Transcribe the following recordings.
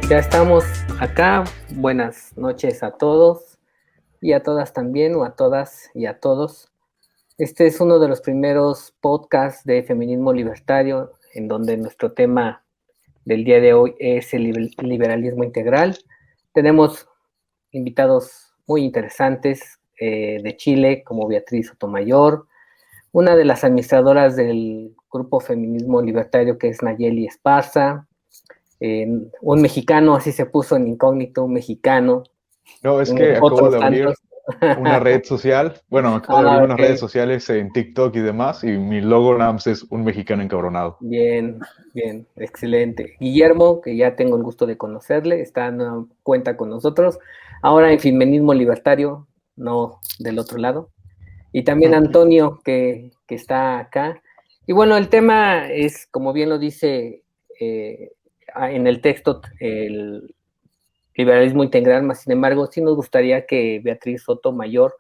Ya estamos acá. Buenas noches a todos y a todas también, o a todas y a todos. Este es uno de los primeros podcasts de feminismo libertario, en donde nuestro tema del día de hoy es el liberalismo integral. Tenemos invitados muy interesantes de Chile, como Beatriz Sotomayor, una de las administradoras del grupo Feminismo Libertario, que es Nayeli Esparza, un mexicano, así se puso en incógnito, un mexicano, No, es que acabo otros de abrir tantos. una red social. Bueno, acabo de abrir unas redes Ok, sociales en TikTok y demás, y mi logo nada más es un mexicano encabronado. bien, bien, excelente. Guillermo, que ya tengo el gusto de conocerle, está en una cuenta con nosotros, ahora en Feminismo Libertario, no del otro lado. Y también Antonio, que está acá. Y bueno, el tema es, como bien lo dice en el texto, el liberalismo integral, más sin embargo, sí nos gustaría que Beatriz Sotomayor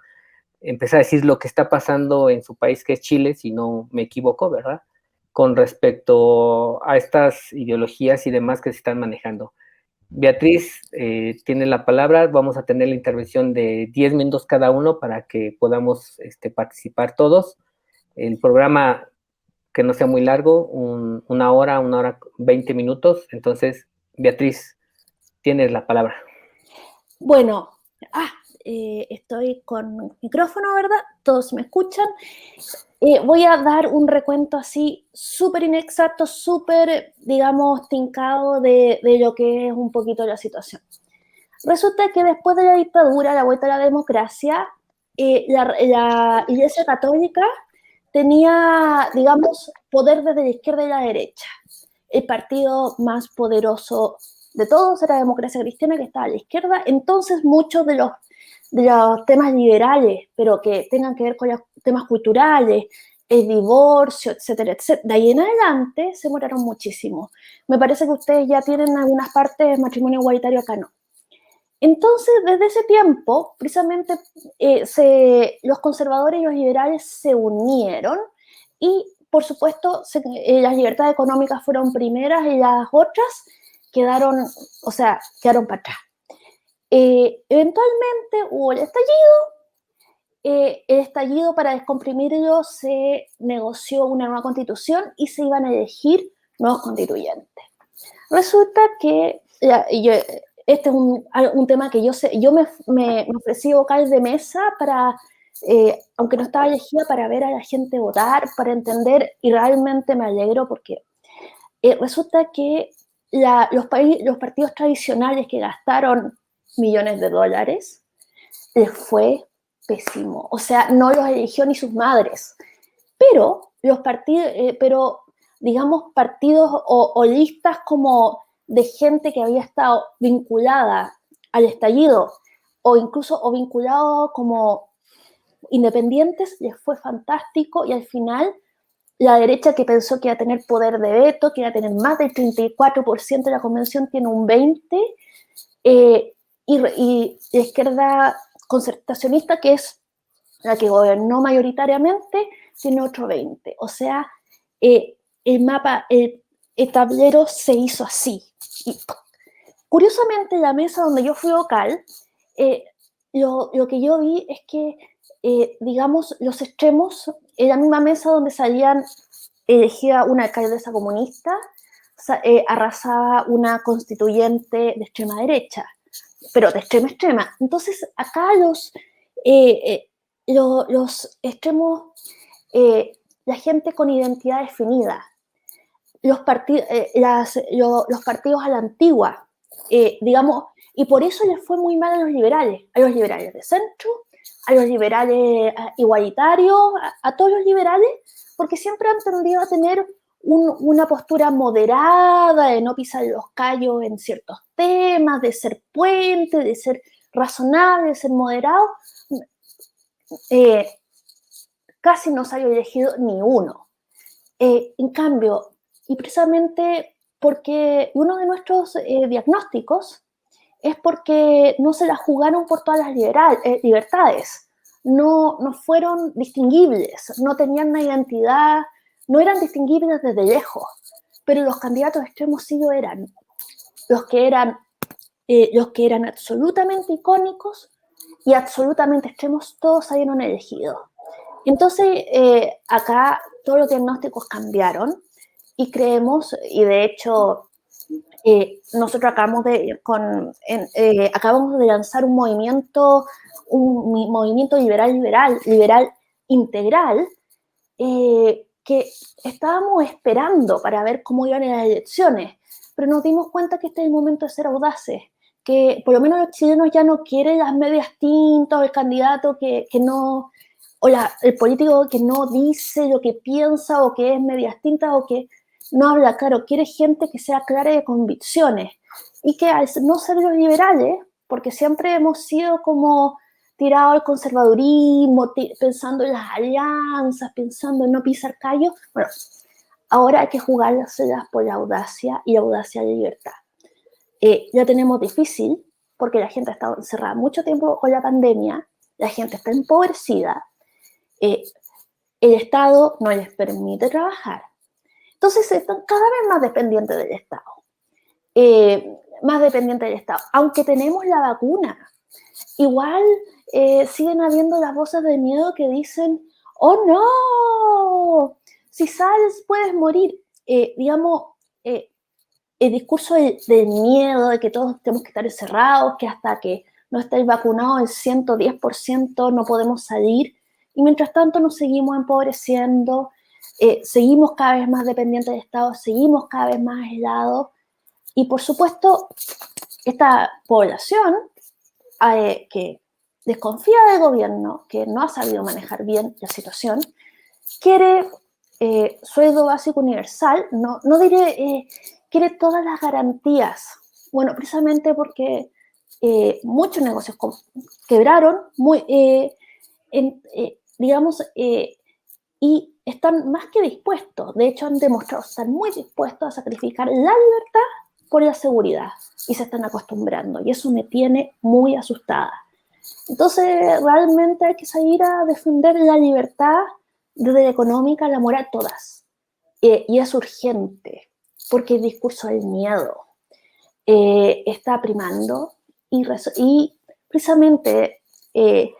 empezara a decir lo que está pasando en su país, que es Chile, si no me equivoco, ¿verdad? Con respecto a estas ideologías y demás que se están manejando. Beatriz tiene la palabra, vamos a tener la intervención de 10 minutos cada uno para que podamos participar todos. El programa que no sea muy largo, una hora 20 minutos. Entonces, Beatriz, tienes la palabra. Bueno, estoy con micrófono, ¿verdad? Todos me escuchan. Voy a dar un recuento así súper inexacto, súper, digamos, tincado de lo que es un poquito la situación. Resulta que después de la dictadura, la vuelta a la democracia, la Iglesia Católica tenía, digamos, poder desde la izquierda y la derecha. El partido más poderoso de todos era la Democracia Cristiana, que estaba a la izquierda. Entonces, muchos de los temas liberales, pero que tengan que ver con los temas culturales, el divorcio, etcétera, etcétera, de ahí en adelante se demoraron muchísimo. Me parece que ustedes ya tienen algunas partes matrimonio igualitario, acá no. Entonces, desde ese tiempo, precisamente, los conservadores y los liberales se unieron y, por supuesto, las libertades económicas fueron primeras y las otras quedaron, quedaron para atrás. Eventualmente hubo el estallido para descomprimirlo, se negoció una nueva constitución y se iban a elegir nuevos constituyentes. Resulta que este es un tema que yo me ofrecí vocal de mesa para, aunque no estaba elegida, para ver a la gente votar, para entender, y realmente me alegro porque resulta que los partidos tradicionales que gastaron millones de dólares les fue pésimo. O sea, no los eligió ni sus madres. Pero los partidos, digamos, partidos o listas como de gente que había estado vinculada al estallido o incluso vinculado como independientes, les fue fantástico y al final la derecha, que pensó que iba a tener poder de veto, que iba a tener más del 34% de la convención, tiene un 20%, y la izquierda concertacionista, que es la que gobernó mayoritariamente, tiene otro 20%. O sea, el mapa, el tablero se hizo así. Y, curiosamente, la mesa donde yo fui vocal, lo que yo vi es que, digamos, los extremos, en la misma mesa donde salían elegida una alcaldesa comunista, arrasaba una constituyente de extrema derecha, pero de extrema extrema. Entonces, acá los extremos, la gente con identidad definida, los partidos a la antigua, digamos, y por eso les fue muy mal a los liberales de centro, a los liberales igualitarios, a todos los liberales, porque siempre han tendido a tener una postura moderada, de no pisar los callos en ciertos temas, de ser puente, de ser razonable, de ser moderado. Casi no se ha elegido ni uno. En cambio, y precisamente porque uno de nuestros diagnósticos es porque no se la jugaron por todas las libertades, no fueron distinguibles, no tenían una identidad, no eran distinguibles desde lejos, pero los candidatos extremos sí lo eran. Los que eran los que eran absolutamente icónicos y absolutamente extremos, todos habían elegido. Entonces, acá todos los diagnósticos cambiaron y creemos, y de hecho, nosotros acabamos de lanzar un movimiento liberal integral, que estábamos esperando para ver cómo iban las elecciones, pero nos dimos cuenta que este es el momento de ser audaces, que por lo menos los chilenos ya no quieren las medias tintas, o el candidato que no, el político que no dice lo que piensa, o que es medias tintas, o que no habla claro. Quiere gente que sea clara de convicciones, y que al no ser los liberales, porque siempre hemos sido como tirado al conservadurismo, pensando en las alianzas, pensando en no pisar callos, bueno, ahora hay que jugárselas por la audacia, y audacia de libertad. Ya tenemos difícil, porque la gente ha estado encerrada mucho tiempo con la pandemia, la gente está empobrecida, el Estado no les permite trabajar. Entonces están cada vez más dependientes del Estado, aunque tenemos la vacuna. Igual siguen habiendo las voces de miedo que dicen, ¡oh no! Si sales puedes morir. El discurso del miedo, de que todos tenemos que estar encerrados, que hasta que no estéis vacunados el 110% no podemos salir, y mientras tanto nos seguimos empobreciendo, seguimos cada vez más dependientes del Estado, seguimos cada vez más aislados, y por supuesto esta población que desconfía del gobierno, que no ha sabido manejar bien la situación, quiere sueldo básico universal, no diré, quiere todas las garantías. Bueno, precisamente porque muchos negocios quebraron, y están más que dispuestos, de hecho han demostrado estar muy dispuestos a sacrificar la libertad por la seguridad, y se están acostumbrando, y eso me tiene muy asustada. Entonces, realmente hay que salir a defender la libertad, desde la económica, la moral, todas. Y es urgente, porque el discurso del miedo está primando, y precisamente el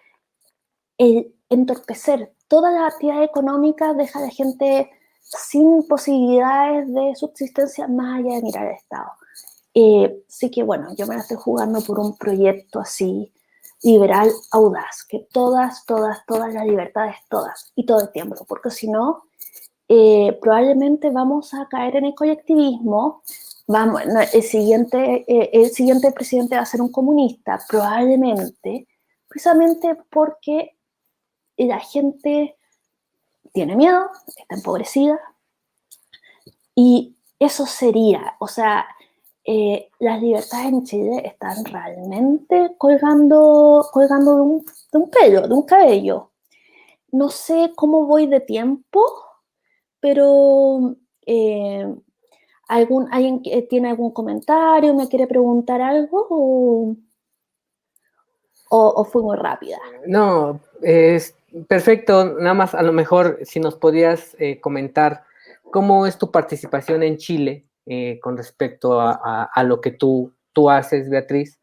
entorpecer toda la actividad económica deja a la gente sin posibilidades de subsistencia más allá de mirar al Estado. Así que bueno, yo me la estoy jugando por un proyecto así, liberal, audaz, que todas las libertades, todas, y todo el tiempo, porque si no, probablemente vamos a caer en el colectivismo. El siguiente presidente va a ser un comunista, probablemente, precisamente porque la gente tiene miedo, está empobrecida, y eso sería, o sea, las libertades en Chile están realmente colgando de un pelo, de un cabello. No sé cómo voy de tiempo, pero ¿alguien tiene algún comentario, me quiere preguntar algo, o fui muy rápida? No, es perfecto. Nada más, a lo mejor, si nos podías comentar cómo es tu participación en Chile con respecto a lo que tú haces, Beatriz,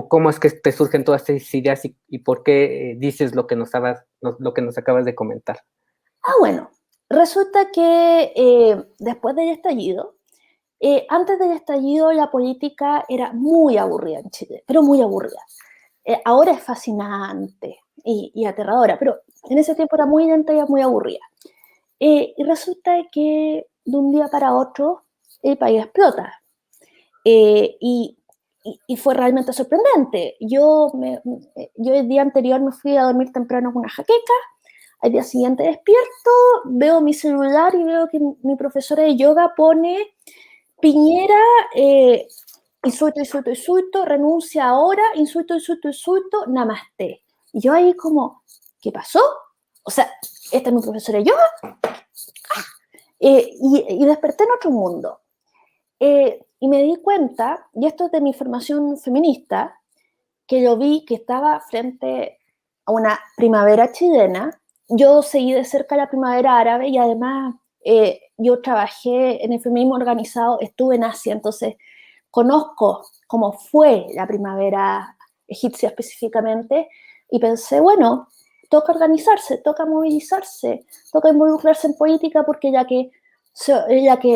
cómo es que te surgen todas estas ideas y por qué dices lo que nos acabas de comentar. Bueno, resulta que después del estallido, antes del estallido, la política era muy aburrida en Chile, pero muy aburrida. Ahora es fascinante y aterradora, pero en ese tiempo era muy lenta y muy aburrida. Y resulta que de un día para otro el país explota. Y fue realmente sorprendente. Yo el día anterior me fui a dormir temprano con una jaqueca. Al día siguiente despierto, veo mi celular y veo que mi profesora de yoga pone: Piñera, insulto, renuncia ahora, insulto, namaste. Y yo ahí como, ¿qué pasó? O sea, ¿esta es mi profesora de yoga? Y desperté en otro mundo. Y me di cuenta, y esto es de mi formación feminista, que yo vi que estaba frente a una primavera chilena. Yo seguí de cerca la primavera árabe, y además yo trabajé en el feminismo organizado, estuve en Asia, entonces conozco cómo fue la primavera egipcia específicamente y pensé, bueno, toca organizarse, toca movilizarse, toca involucrarse en política porque ya que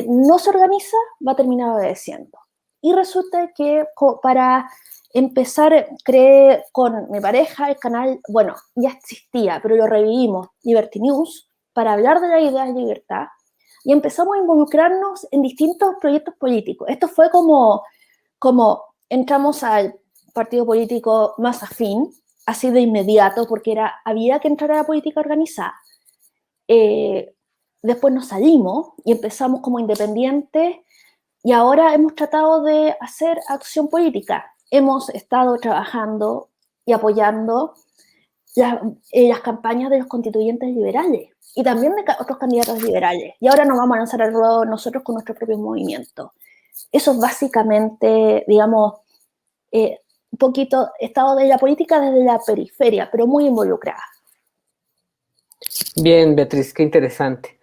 no se organiza va a terminar obedeciendo. Y resulta que para empezar, creé con mi pareja el canal, bueno, ya existía, pero lo revivimos, Liberty News, para hablar de la idea de libertad, y empezamos a involucrarnos en distintos proyectos políticos. Esto fue como entramos al partido político más afín, así de inmediato, porque había que entrar a la política organizada. Después nos salimos y empezamos como independientes, y ahora hemos tratado de hacer acción política. Hemos estado trabajando y apoyando las campañas de los constituyentes liberales y también de otros candidatos liberales. Y ahora nos vamos a lanzar al ruedo nosotros con nuestro propio movimiento. Eso es básicamente, digamos, un poquito estado de la política desde la periferia, pero muy involucrada. Bien, Beatriz, qué interesante.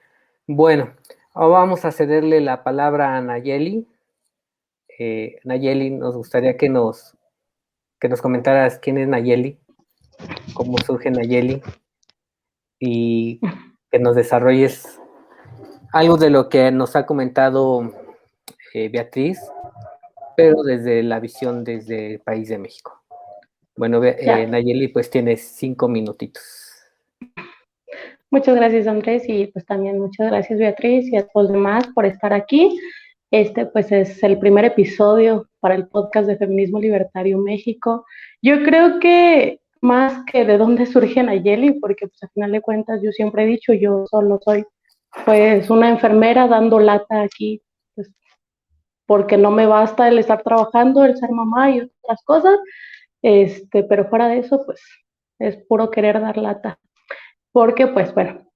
Bueno, ahora vamos a cederle la palabra a Nayeli. Nayeli, nos gustaría que nos comentaras quién es Nayeli, cómo surge Nayeli, y que nos desarrolles algo de lo que nos ha comentado Beatriz, pero desde la visión desde el país de México. Bueno, Nayeli, pues tienes 5 minutitos. Muchas gracias, Andrés, y pues también muchas gracias, Beatriz, y a todos los demás por estar aquí. Pues es el primer episodio para el podcast de Feminismo Libertario México. Yo creo que más que de dónde surge Nayeli, porque pues a final de cuentas yo siempre he dicho, yo solo soy pues una enfermera dando lata aquí, pues, porque no me basta el estar trabajando, el ser mamá y otras cosas, pero fuera de eso, pues es puro querer dar lata. Porque, pues bueno,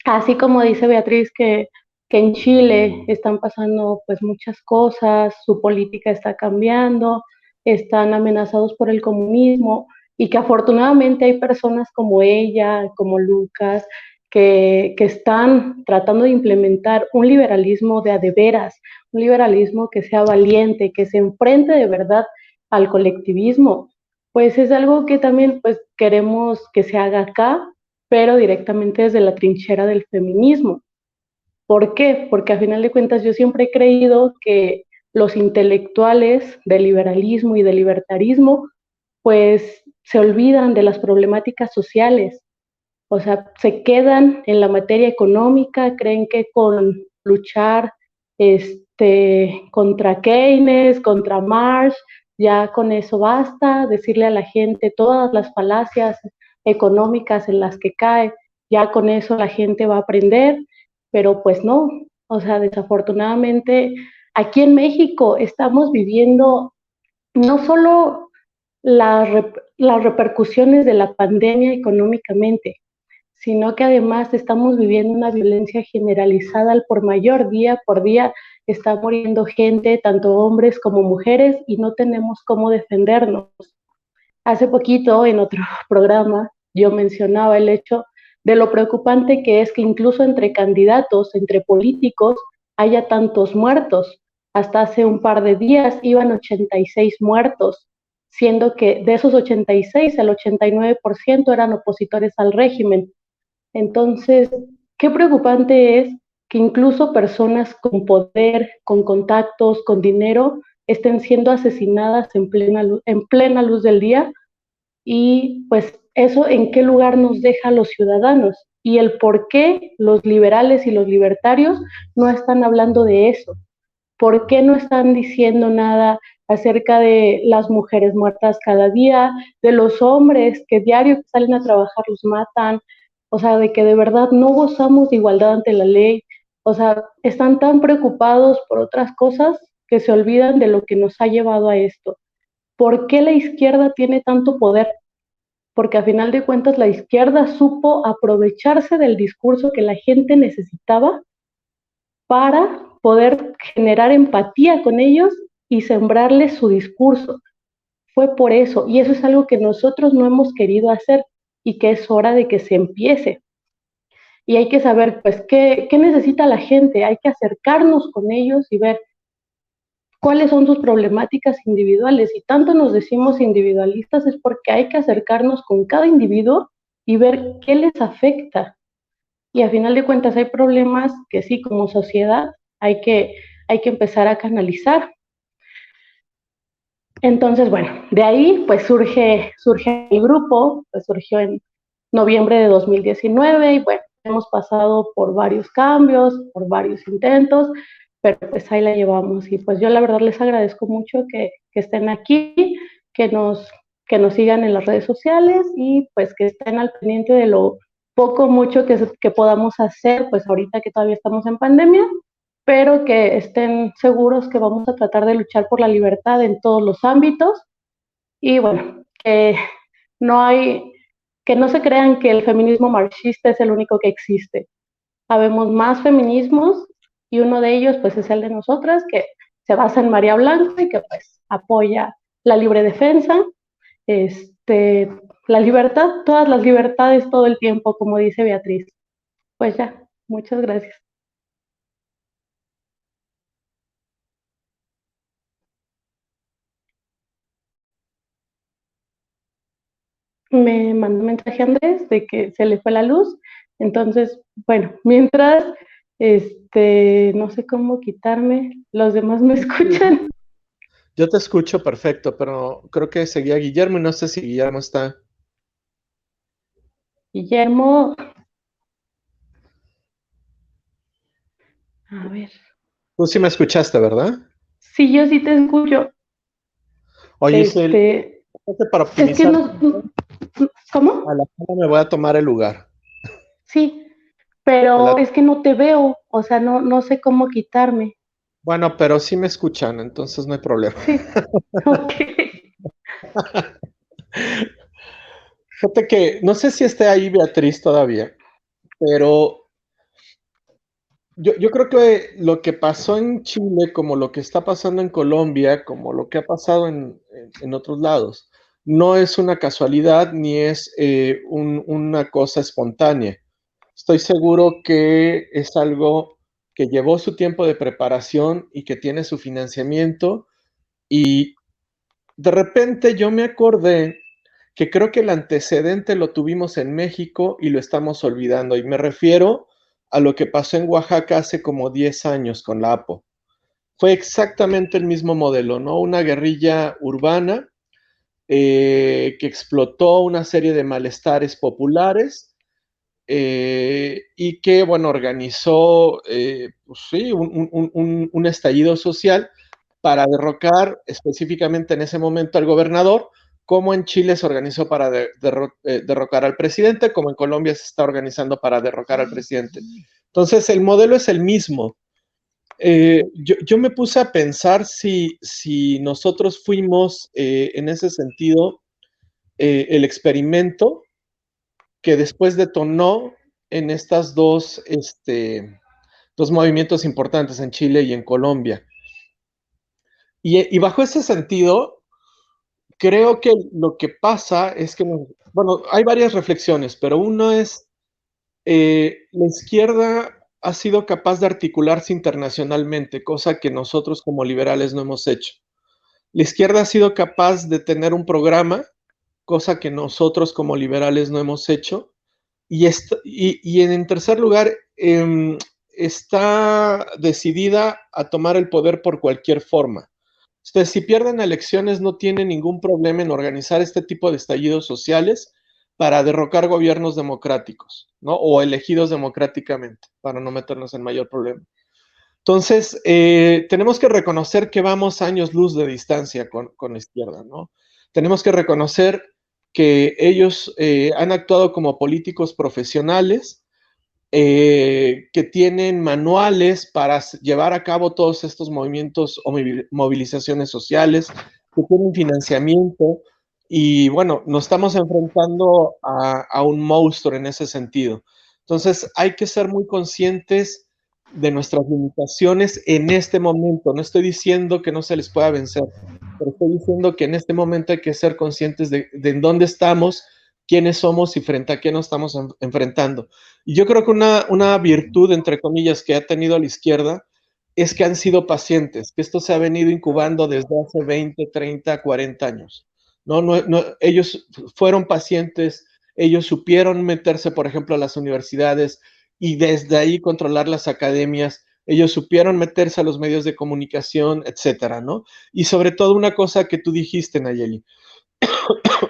así como dice Beatriz que en Chile están pasando pues muchas cosas, su política está cambiando, están amenazados por el comunismo y que afortunadamente hay personas como ella, como Lucas, que están tratando de implementar un liberalismo de a de veras, un liberalismo que sea valiente, que se enfrente de verdad al colectivismo, pues es algo que también pues queremos que se haga acá, pero directamente desde la trinchera del feminismo. ¿Por qué? Porque a final de cuentas yo siempre he creído que los intelectuales del liberalismo y del libertarismo pues se olvidan de las problemáticas sociales, o sea, se quedan en la materia económica, creen que con luchar contra Keynes, contra Marx, ya con eso basta, decirle a la gente todas las falacias económicas en las que cae, ya con eso la gente va a aprender, pero pues no, o sea, desafortunadamente aquí en México estamos viviendo no solo las repercusiones de la pandemia económicamente, sino que además estamos viviendo una violencia generalizada al por mayor. Día por día está muriendo gente, tanto hombres como mujeres, y no tenemos cómo defendernos. Hace poquito, en otro programa, yo mencionaba el hecho de lo preocupante que es que incluso entre candidatos, entre políticos, haya tantos muertos. Hasta hace un par de días iban 86 muertos, siendo que de esos 86, el 89% eran opositores al régimen. Entonces, qué preocupante es que incluso personas con poder, con contactos, con dinero, estén siendo asesinadas en plena luz del día, y pues eso en qué lugar nos deja a los ciudadanos y el por qué los liberales y los libertarios no están hablando de eso. ¿Por qué no están diciendo nada acerca de las mujeres muertas cada día, de los hombres que diario que salen a trabajar los matan? O sea, de que de verdad no gozamos de igualdad ante la ley. O sea, están tan preocupados por otras cosas que se olvidan de lo que nos ha llevado a esto. ¿Por qué la izquierda tiene tanto poder? Porque a final de cuentas la izquierda supo aprovecharse del discurso que la gente necesitaba para poder generar empatía con ellos y sembrarles su discurso. Fue por eso, y eso es algo que nosotros no hemos querido hacer y que es hora de que se empiece. Y hay que saber, pues, qué necesita la gente, hay que acercarnos con ellos y ver cuáles son sus problemáticas individuales. Y tanto nos decimos individualistas es porque hay que acercarnos con cada individuo y ver qué les afecta. Y a final de cuentas hay problemas que sí, como sociedad, hay que empezar a canalizar. Entonces, bueno, de ahí pues surge el grupo, pues surgió en noviembre de 2019 y bueno, hemos pasado por varios cambios, por varios intentos, pero pues ahí la llevamos y pues yo la verdad les agradezco mucho que estén aquí, que nos, que nos sigan en las redes sociales y pues que estén al pendiente de lo poco, mucho que podamos hacer, pues ahorita que todavía estamos en pandemia, pero que estén seguros que vamos a tratar de luchar por la libertad en todos los ámbitos y bueno, no hay, que no se crean que el feminismo marxista es el único que existe. Habemos más feminismos y uno de ellos pues es el de nosotras, que se basa en María Blanco y que pues apoya la libre defensa, la libertad, todas las libertades todo el tiempo, como dice Beatriz. Pues ya, muchas gracias. Me mandó un mensaje Andrés de que se le fue la luz, entonces, bueno, mientras, no sé cómo quitarme, los demás me escuchan. Yo te escucho perfecto, pero creo que seguía Guillermo y no sé si Guillermo está. Guillermo, a ver. Tú sí me escuchaste, ¿verdad? Sí, yo sí te escucho. Oye, Isel, para optimizar, es que no, ¿cómo? a la hora me voy a tomar el lugar. Sí, pero es que no te veo, o sea, no sé cómo quitarme. Bueno, pero sí me escuchan, entonces no hay problema. Sí, ok. Fíjate que no sé si esté ahí Beatriz todavía, pero yo creo que lo que pasó en Chile, como lo que está pasando en Colombia, como lo que ha pasado en otros lados, no es una casualidad ni es una cosa espontánea. Estoy seguro que es algo que llevó su tiempo de preparación y que tiene su financiamiento. Y de repente yo me acordé que creo que el antecedente lo tuvimos en México y lo estamos olvidando. Y me refiero a lo que pasó en Oaxaca hace como 10 años con la APO. Fue exactamente el mismo modelo, ¿no? Una guerrilla urbana que explotó una serie de malestares populares y que, bueno, organizó, pues sí, un estallido social para derrocar específicamente en ese momento al gobernador, como en Chile se organizó para derrocar al presidente, como en Colombia se está organizando para derrocar al presidente. Entonces, el modelo es el mismo. Yo me puse a pensar si nosotros fuimos, en ese sentido, el experimento que después detonó en estas dos movimientos importantes en Chile y en Colombia. Y bajo ese sentido, creo que lo que pasa es que, bueno, hay varias reflexiones, pero una es, la izquierda ha sido capaz de articularse internacionalmente, cosa que nosotros como liberales no hemos hecho. La izquierda ha sido capaz de tener un programa, cosa que nosotros como liberales no hemos hecho. Y en tercer lugar, está decidida a tomar el poder por cualquier forma. Entonces, si pierden elecciones, no tienen ningún problema en organizar este tipo de estallidos sociales para derrocar gobiernos democráticos, ¿no? O elegidos democráticamente, para no meternos en mayor problema. Entonces, tenemos que reconocer que vamos años luz de distancia con la izquierda, ¿no? Tenemos que reconocer que ellos han actuado como políticos profesionales, que tienen manuales para llevar a cabo todos estos movimientos o movilizaciones sociales, que tienen financiamiento y bueno, nos estamos enfrentando a un monstruo en ese sentido. Entonces hay que ser muy conscientes de nuestras limitaciones en este momento. No estoy diciendo que no se les pueda vencer, pero estoy diciendo que en este momento hay que ser conscientes de en dónde estamos, quiénes somos y frente a qué nos estamos enfrentando. Y yo creo que una virtud, entre comillas, que ha tenido la izquierda es que han sido pacientes, que esto se ha venido incubando desde hace 20, 30, 40 años. Ellos fueron pacientes, ellos supieron meterse, por ejemplo, a las universidades y desde ahí controlar las academias, ellos supieron meterse a los medios de comunicación, etcétera, ¿no? Y sobre todo una cosa que tú dijiste, Nayeli,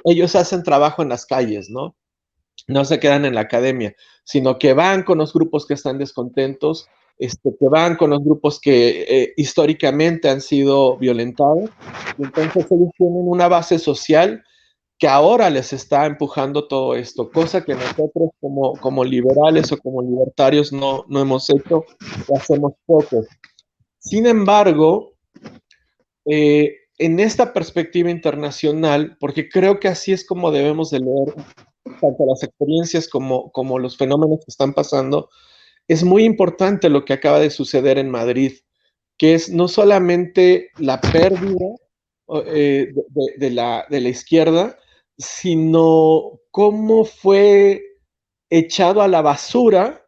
ellos hacen trabajo en las calles, ¿no? No se quedan en la academia, sino que van con los grupos que están descontentos, que van con los grupos que históricamente han sido violentados, y entonces ellos tienen una base social que ahora les está empujando todo esto, cosa que nosotros como liberales o como libertarios no hemos hecho o hacemos poco. Sin embargo, en esta perspectiva internacional, porque creo que así es como debemos de leer tanto las experiencias como los fenómenos que están pasando, es muy importante lo que acaba de suceder en Madrid, que es no solamente la pérdida de la izquierda, sino cómo fue echado a la basura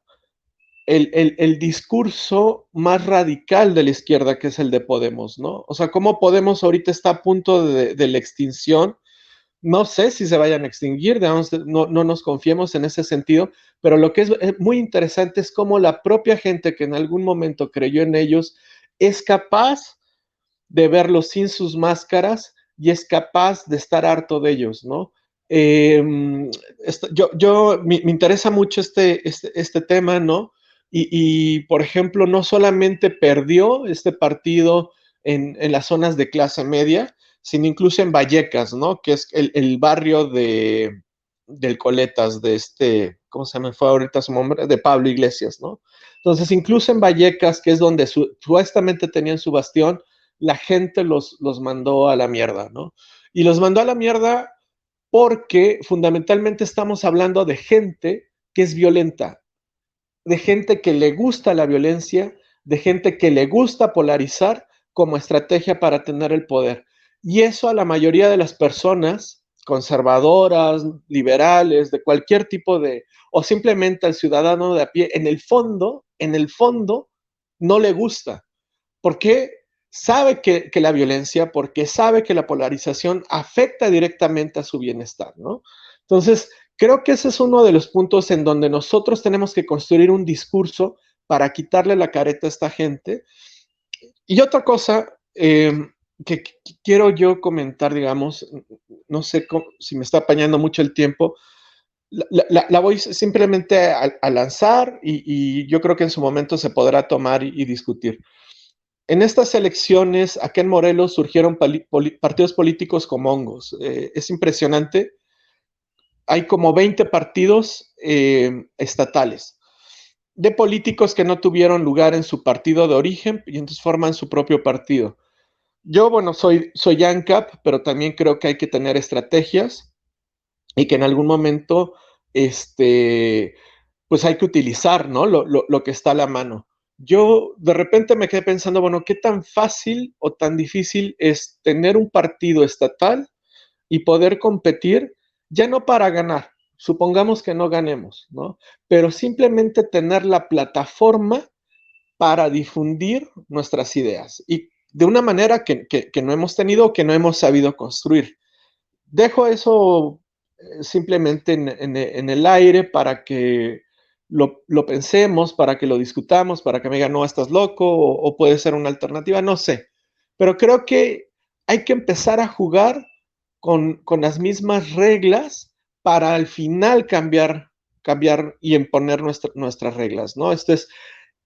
el discurso más radical de la izquierda, que es el de Podemos, ¿no? O sea, cómo Podemos ahorita está a punto de la extinción. No sé si se vayan a extinguir, digamos, no nos confiemos en ese sentido, pero lo que es muy interesante es cómo la propia gente que en algún momento creyó en ellos es capaz de verlos sin sus máscaras y es capaz de estar harto de ellos, ¿no? Me interesa mucho este tema, ¿no? Por ejemplo, no solamente perdió este partido en las zonas de clase media, sino incluso en Vallecas, ¿no? Que es el barrio del Coletas, ¿cómo se llama? Fue ahorita su nombre, de Pablo Iglesias, ¿no? Entonces, incluso en Vallecas, que es donde supuestamente tenían su bastión, la gente los mandó a la mierda, ¿no? Y los mandó a la mierda porque fundamentalmente estamos hablando de gente que es violenta, de gente que le gusta la violencia, de gente que le gusta polarizar como estrategia para tener el poder. Y eso a la mayoría de las personas conservadoras, liberales, de cualquier tipo o simplemente al ciudadano de a pie, en el fondo, no le gusta. ¿Por qué? Sabe que la violencia, porque sabe que la polarización afecta directamente a su bienestar, ¿no? Entonces, creo que ese es uno de los puntos en donde nosotros tenemos que construir un discurso para quitarle la careta a esta gente. Y otra cosa que quiero yo comentar, digamos, no sé si me está apañando mucho el tiempo, la voy simplemente a lanzar y yo creo que en su momento se podrá tomar y discutir. En estas elecciones, acá en Morelos, surgieron partidos políticos como hongos. Es impresionante. Hay como 20 partidos estatales de políticos que no tuvieron lugar en su partido de origen y entonces forman su propio partido. Yo, bueno, soy ANCAP, pero también creo que hay que tener estrategias y que en algún momento, pues hay que utilizar, ¿no? Lo que está a la mano. Yo de repente me quedé pensando, bueno, ¿qué tan fácil o tan difícil es tener un partido estatal y poder competir, ya no para ganar, supongamos que no ganemos, ¿no? Pero simplemente tener la plataforma para difundir nuestras ideas y de una manera que no hemos tenido o que no hemos sabido construir. Dejo eso simplemente en el aire para que lo pensemos, para que lo discutamos, para que me digan, no, estás loco, o puede ser una alternativa, no sé. Pero creo que hay que empezar a jugar con las mismas reglas para al final cambiar y imponer nuestras reglas, ¿no? Esto es,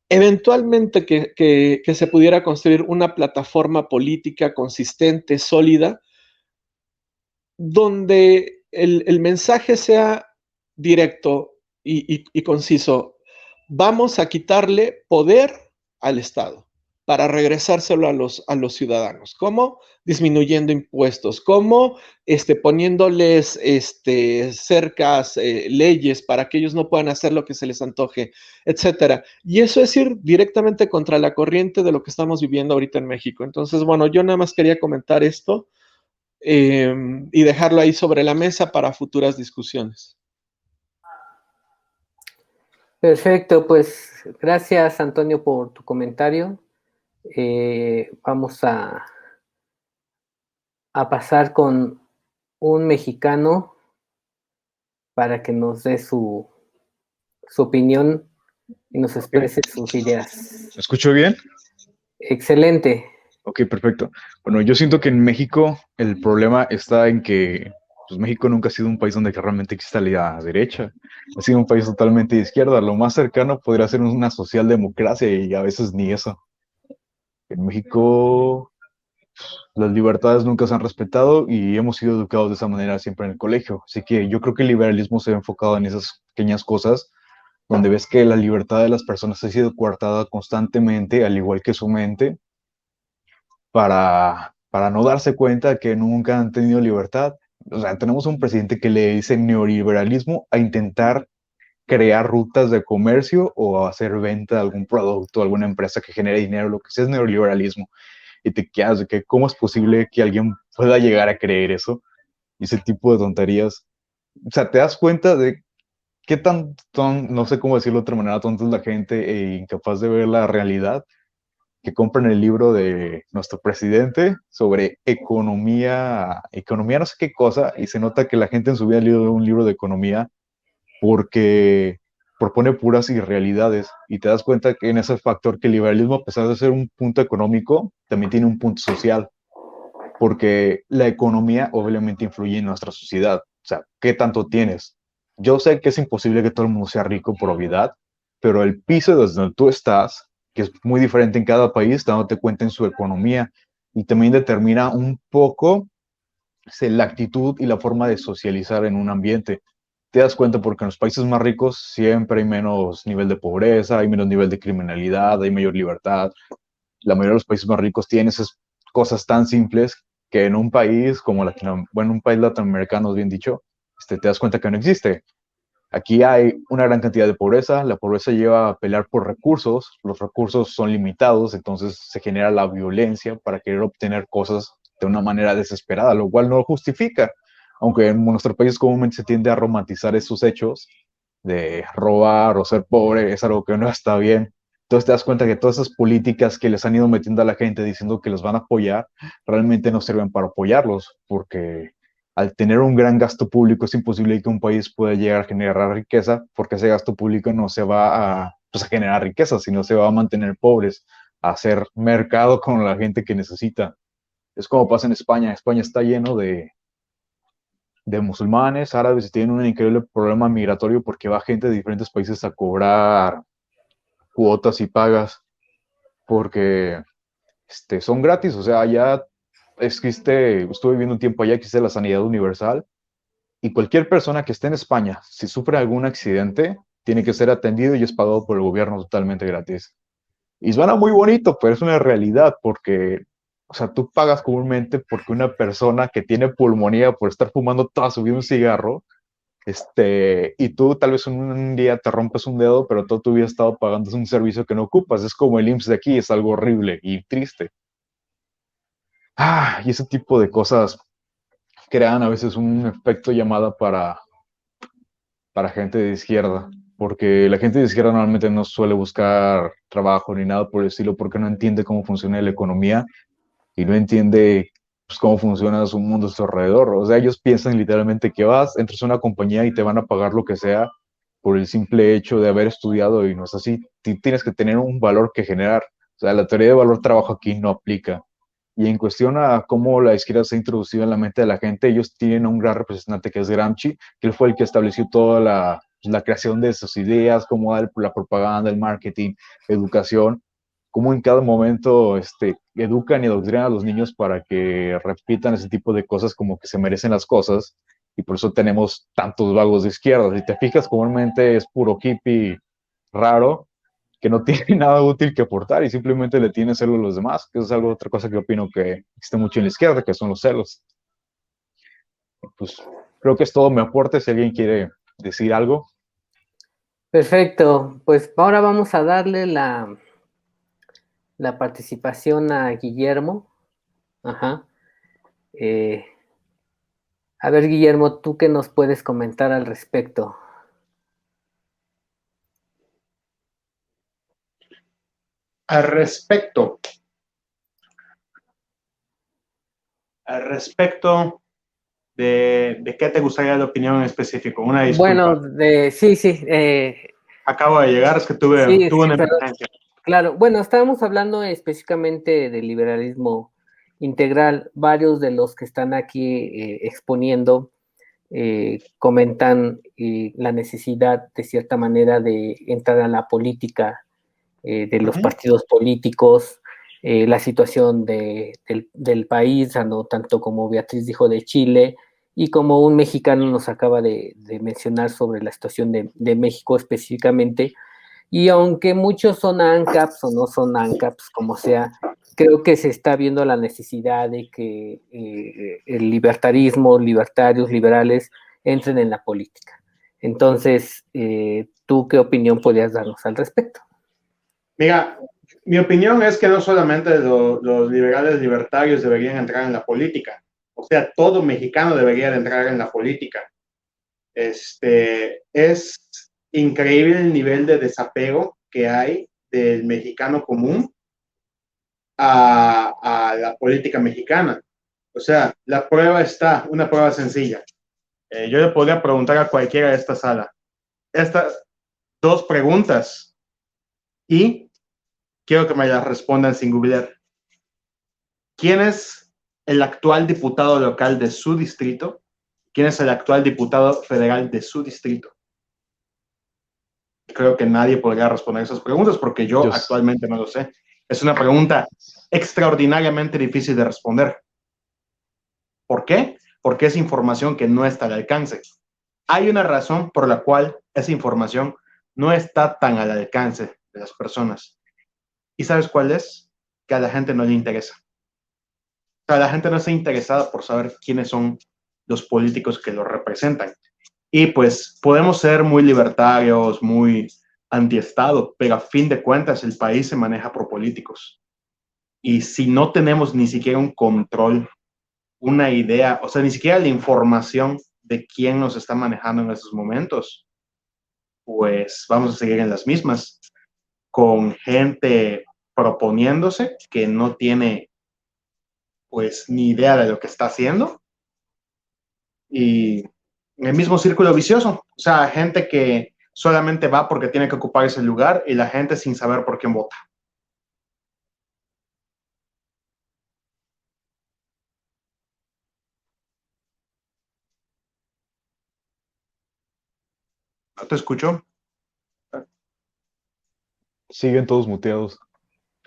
eventualmente que se pudiera construir una plataforma política consistente, sólida, donde el mensaje sea directo y conciso. Vamos a quitarle poder al Estado para regresárselo a los ciudadanos. ¿Cómo? Disminuyendo impuestos. ¿Cómo? Poniéndoles cercas, leyes para que ellos no puedan hacer lo que se les antoje, etcétera. Y eso es ir directamente contra la corriente de lo que estamos viviendo ahorita en México. Entonces, bueno, yo nada más quería comentar esto. Y dejarlo ahí sobre la mesa para futuras discusiones. Perfecto, pues gracias Antonio por tu comentario. Vamos a pasar con un mexicano para que nos dé su opinión y nos exprese sus ideas. ¿Me escucho bien? Excelente. Ok, perfecto. Bueno, yo siento que en México el problema está en que pues, México nunca ha sido un país donde realmente exista la derecha. Ha sido un país totalmente de izquierda. Lo más cercano podría ser una socialdemocracia y a veces ni eso. En México las libertades nunca se han respetado y hemos sido educados de esa manera siempre en el colegio. Así que yo creo que el liberalismo se ha enfocado en esas pequeñas cosas donde ves que la libertad de las personas ha sido coartada constantemente, al igual que su mente, para no darse cuenta que nunca han tenido libertad. O sea, tenemos un presidente que le dice neoliberalismo a intentar crear rutas de comercio o hacer venta de algún producto, alguna empresa que genere dinero, lo que sea es neoliberalismo. Y te quedas de que cómo es posible que alguien pueda llegar a creer eso y ese tipo de tonterías. O sea, te das cuenta de qué no sé cómo decirlo de otra manera, tonta es la gente e incapaz de ver la realidad, que compran el libro de nuestro presidente sobre economía no sé qué cosa, y se nota que la gente en su vida ha leído un libro de economía porque propone puras irrealidades y te das cuenta que en ese factor que el liberalismo, a pesar de ser un punto económico, también tiene un punto social, porque la economía obviamente influye en nuestra sociedad. O sea, ¿qué tanto tienes? Yo sé que es imposible que todo el mundo sea rico por obviedad, pero el piso desde donde tú estás, que es muy diferente en cada país, dándote cuenta en su economía y también determina un poco la actitud y la forma de socializar en un ambiente. Te das cuenta porque en los países más ricos siempre hay menos nivel de pobreza, hay menos nivel de criminalidad, hay mayor libertad. La mayoría de los países más ricos tienen esas cosas tan simples que en un país como bueno, un país latinoamericano, bien dicho, te das cuenta que no existe. Aquí hay una gran cantidad de pobreza, la pobreza lleva a pelear por recursos, los recursos son limitados, entonces se genera la violencia para querer obtener cosas de una manera desesperada, lo cual no lo justifica, aunque en nuestro país comúnmente se tiende a romantizar esos hechos de robar o ser pobre, es algo que no está bien. Entonces te das cuenta que todas esas políticas que les han ido metiendo a la gente diciendo que los van a apoyar, realmente no sirven para apoyarlos, porque al tener un gran gasto público es imposible que un país pueda llegar a generar riqueza, porque ese gasto público no se va a, pues, a generar riqueza, sino se va a mantener pobres, a hacer mercado con la gente que necesita. Es como pasa en España. España está lleno de musulmanes, árabes, y tienen un increíble problema migratorio porque va gente de diferentes países a cobrar cuotas y pagas, porque son gratis. O sea, allá estuve viviendo un tiempo allá, existe la sanidad universal. Y cualquier persona que esté en España, si sufre algún accidente, tiene que ser atendido y es pagado por el gobierno totalmente gratis. Y suena muy bonito, pero es una realidad porque, o sea, tú pagas comúnmente porque una persona que tiene pulmonía por estar fumando toda su vida un cigarro, y tú tal vez un día te rompes un dedo, pero todo tu vida has estado pagando un servicio que no ocupas. Es como el IMSS de aquí, es algo horrible y triste. Y ese tipo de cosas crean a veces un efecto llamada para gente de izquierda, porque la gente de izquierda normalmente no suele buscar trabajo ni nada por el estilo, porque no entiende cómo funciona la economía y no entiende pues, cómo funciona su mundo a su alrededor. O sea, ellos piensan literalmente que entras a una compañía y te van a pagar lo que sea por el simple hecho de haber estudiado y no es así. Tienes que tener un valor que generar. O sea, la teoría de valor trabajo aquí no aplica. Y en cuestión a cómo la izquierda se ha introducido en la mente de la gente, ellos tienen un gran representante que es Gramsci, que él fue el que estableció toda la creación de sus ideas, cómo la propaganda, el marketing, educación, cómo en cada momento educan y adoctrinan a los niños para que repitan ese tipo de cosas como que se merecen las cosas. Y por eso tenemos tantos vagos de izquierda. Si te fijas, comúnmente es puro hippie raro que no tiene nada útil que aportar y simplemente le tiene celos a los demás, que es algo otra cosa que opino que existe mucho en la izquierda, que son los celos. Pues creo que es todo mi aporte. Si alguien quiere decir algo. Perfecto, pues ahora vamos a darle la participación a Guillermo. Ajá. Eh, a ver, Guillermo, ¿tú qué nos puedes comentar al respecto? Al respecto, al respecto de qué te gustaría la opinión en específico. Una disculpa. Bueno, sí. Acabo de llegar, es que tuve una emergencia. Claro, bueno, estábamos hablando específicamente del liberalismo integral. Varios de los que están aquí exponiendo comentan la necesidad, de cierta manera, de entrar a la política de los partidos políticos, la situación del país, tanto como Beatriz dijo de Chile, y como un mexicano nos acaba de mencionar sobre la situación de México específicamente. Y aunque muchos son ANCAPs o no son ANCAPs, como sea, creo que se está viendo la necesidad de que el libertarismo, libertarios, liberales, entren en la política. Entonces, ¿tú qué opinión podrías darnos al respecto? Mira, mi opinión es que no solamente los liberales libertarios deberían entrar en la política, o sea, todo mexicano debería de entrar en la política. Es increíble el nivel de desapego que hay del mexicano común a la política mexicana. O sea, la prueba está, una prueba sencilla. Yo le podría preguntar a cualquiera de esta sala estas dos preguntas y quiero que me las respondan sin googlear. ¿Quién es el actual diputado local de su distrito? ¿Quién es el actual diputado federal de su distrito? Creo que nadie podría responder esas preguntas porque yo actualmente no lo sé. Es una pregunta extraordinariamente difícil de responder. ¿Por qué? Porque es información que no está al alcance. Hay una razón por la cual esa información no está tan al alcance de las personas. ¿Y sabes cuál es? Que a la gente no le interesa. O sea, la gente no está interesada por saber quiénes son los políticos que los representan. Y pues podemos ser muy libertarios, muy antiestado, pero a fin de cuentas el país se maneja por políticos. Y si no tenemos ni siquiera un control, una idea, o sea, ni siquiera la información de quién nos está manejando en esos momentos, pues vamos a seguir en las mismas, con gente proponiéndose que no tiene pues ni idea de lo que está haciendo y el mismo círculo vicioso, o sea, gente que solamente va porque tiene que ocupar ese lugar y la gente sin saber por quién vota. ¿No te escucho? Siguen todos muteados.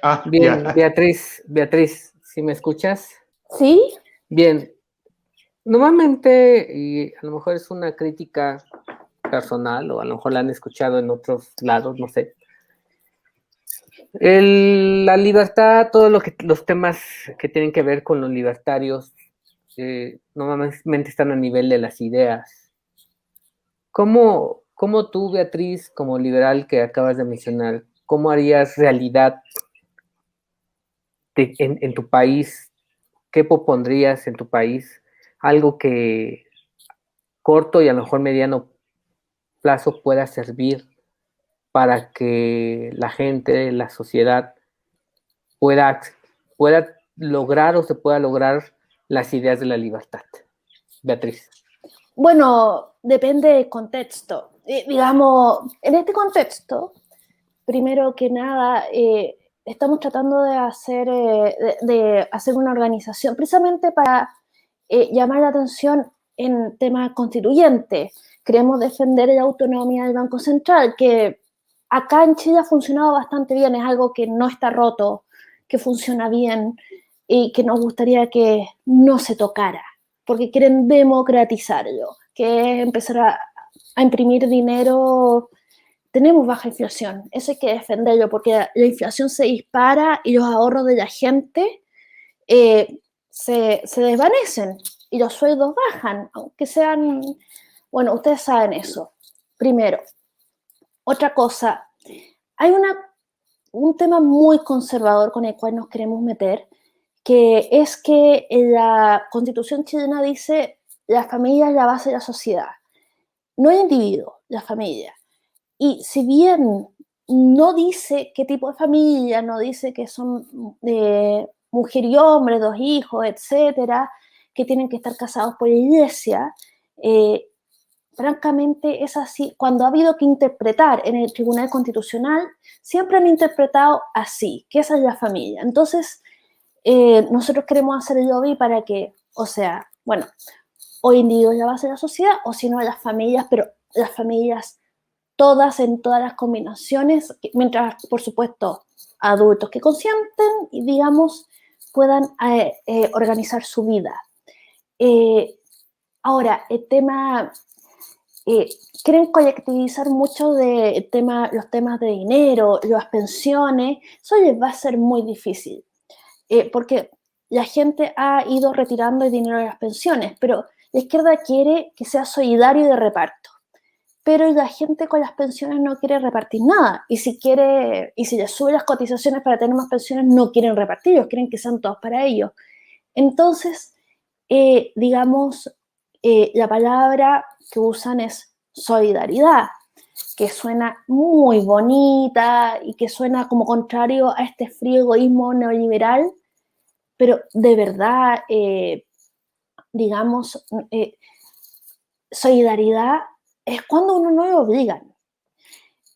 Ah, bien, ya. Beatriz, ¿sí me escuchas? ¿Sí? Bien, normalmente, y a lo mejor es una crítica personal, o a lo mejor la han escuchado en otros lados, no sé. La libertad, los temas que tienen que ver con los libertarios, normalmente están a nivel de las ideas. ¿Cómo tú, Beatriz, como liberal que acabas de mencionar, cómo harías realidad en tu país? ¿Qué propondrías en tu país? Algo que corto y a lo mejor mediano plazo pueda servir para que la gente, la sociedad pueda, pueda lograr o se pueda lograr las ideas de la libertad. Beatriz. Bueno, depende del contexto. Digamos, en este contexto, primero que nada, estamos tratando de hacer una organización precisamente para llamar la atención en temas constituyentes. Queremos defender la autonomía del Banco Central, que acá en Chile ha funcionado bastante bien, es algo que no está roto, que funciona bien y que nos gustaría que no se tocara, porque quieren democratizarlo, que es empezar a imprimir dinero. Tenemos baja inflación, eso hay que defenderlo, porque la inflación se dispara y los ahorros de la gente se desvanecen y los sueldos bajan, aunque sean, bueno, ustedes saben eso. Primero, otra cosa, hay un tema muy conservador con el cual nos queremos meter, que es que la Constitución chilena dice la familia es la base de la sociedad, no el individuo, la familia. Y si bien no dice qué tipo de familia, no dice que son mujer y hombre, dos hijos, etcétera, que tienen que estar casados por la iglesia. Francamente es así. Cuando ha habido que interpretar en el Tribunal Constitucional, siempre han interpretado así, que esa es la familia. Entonces, nosotros queremos hacer el lobby para que, o sea, bueno, o individuos la base de la sociedad, o si no las familias, pero las familias todas en todas las combinaciones, mientras, por supuesto, adultos que consienten y, digamos, puedan organizar su vida. Ahora, el tema, quieren colectivizar mucho los temas de dinero, las pensiones, eso les va a ser muy difícil, porque la gente ha ido retirando el dinero de las pensiones, pero la izquierda quiere que sea solidario y de reparto. Pero la gente con las pensiones no quiere repartir nada. Y si les sube las cotizaciones para tener más pensiones, no quieren repartir, ellos quieren que sean todos para ellos. Entonces, digamos, la palabra que usan es solidaridad, que suena muy bonita y que suena como contrario a este frío egoísmo neoliberal, pero de verdad, digamos, solidaridad es cuando uno no lo obligan.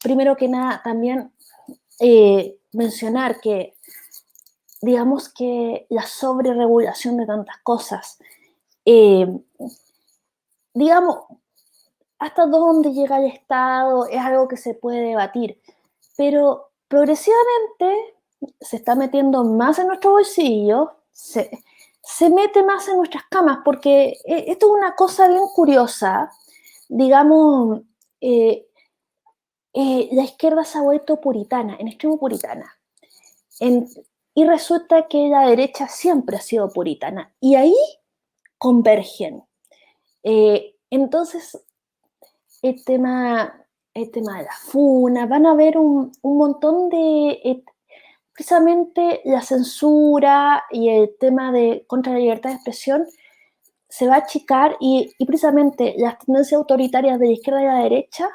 Primero que nada, también mencionar que, digamos que la sobreregulación de tantas cosas, digamos, hasta dónde llega el Estado es algo que se puede debatir, pero progresivamente se está metiendo más en nuestro bolsillo, se mete más en nuestras camas, porque esto es una cosa bien curiosa. Digamos, la izquierda se ha vuelto puritana, en extremo puritana. Y resulta que la derecha siempre ha sido puritana. Y ahí convergen. Entonces, el tema de la funa, van a haber un montón de... precisamente la censura y el tema contra la libertad de expresión se va a achicar y precisamente las tendencias autoritarias de la izquierda y la derecha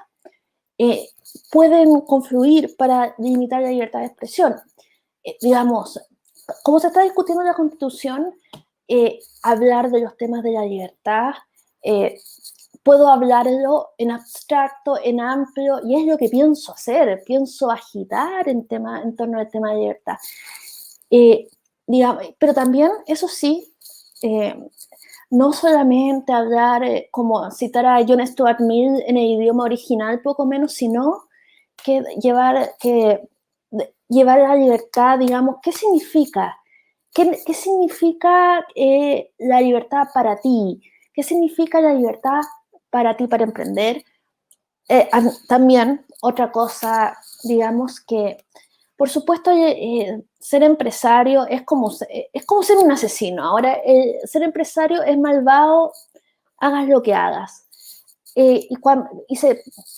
pueden confluir para limitar la libertad de expresión. Digamos, como se está discutiendo en la Constitución, hablar de los temas de la libertad, puedo hablarlo en abstracto, en amplio, y es lo que pienso hacer, pienso agitar en torno al tema de libertad. Digamos, pero también, eso sí, no solamente hablar, como citar a John Stuart Mill en el idioma original, poco menos, sino que llevar la libertad, digamos, ¿qué significa? ¿Qué significa la libertad para ti? ¿Qué significa la libertad para ti para emprender? También otra cosa, digamos que, por supuesto, ser empresario es como ser un asesino. Ahora, ser empresario es malvado, hagas lo que hagas.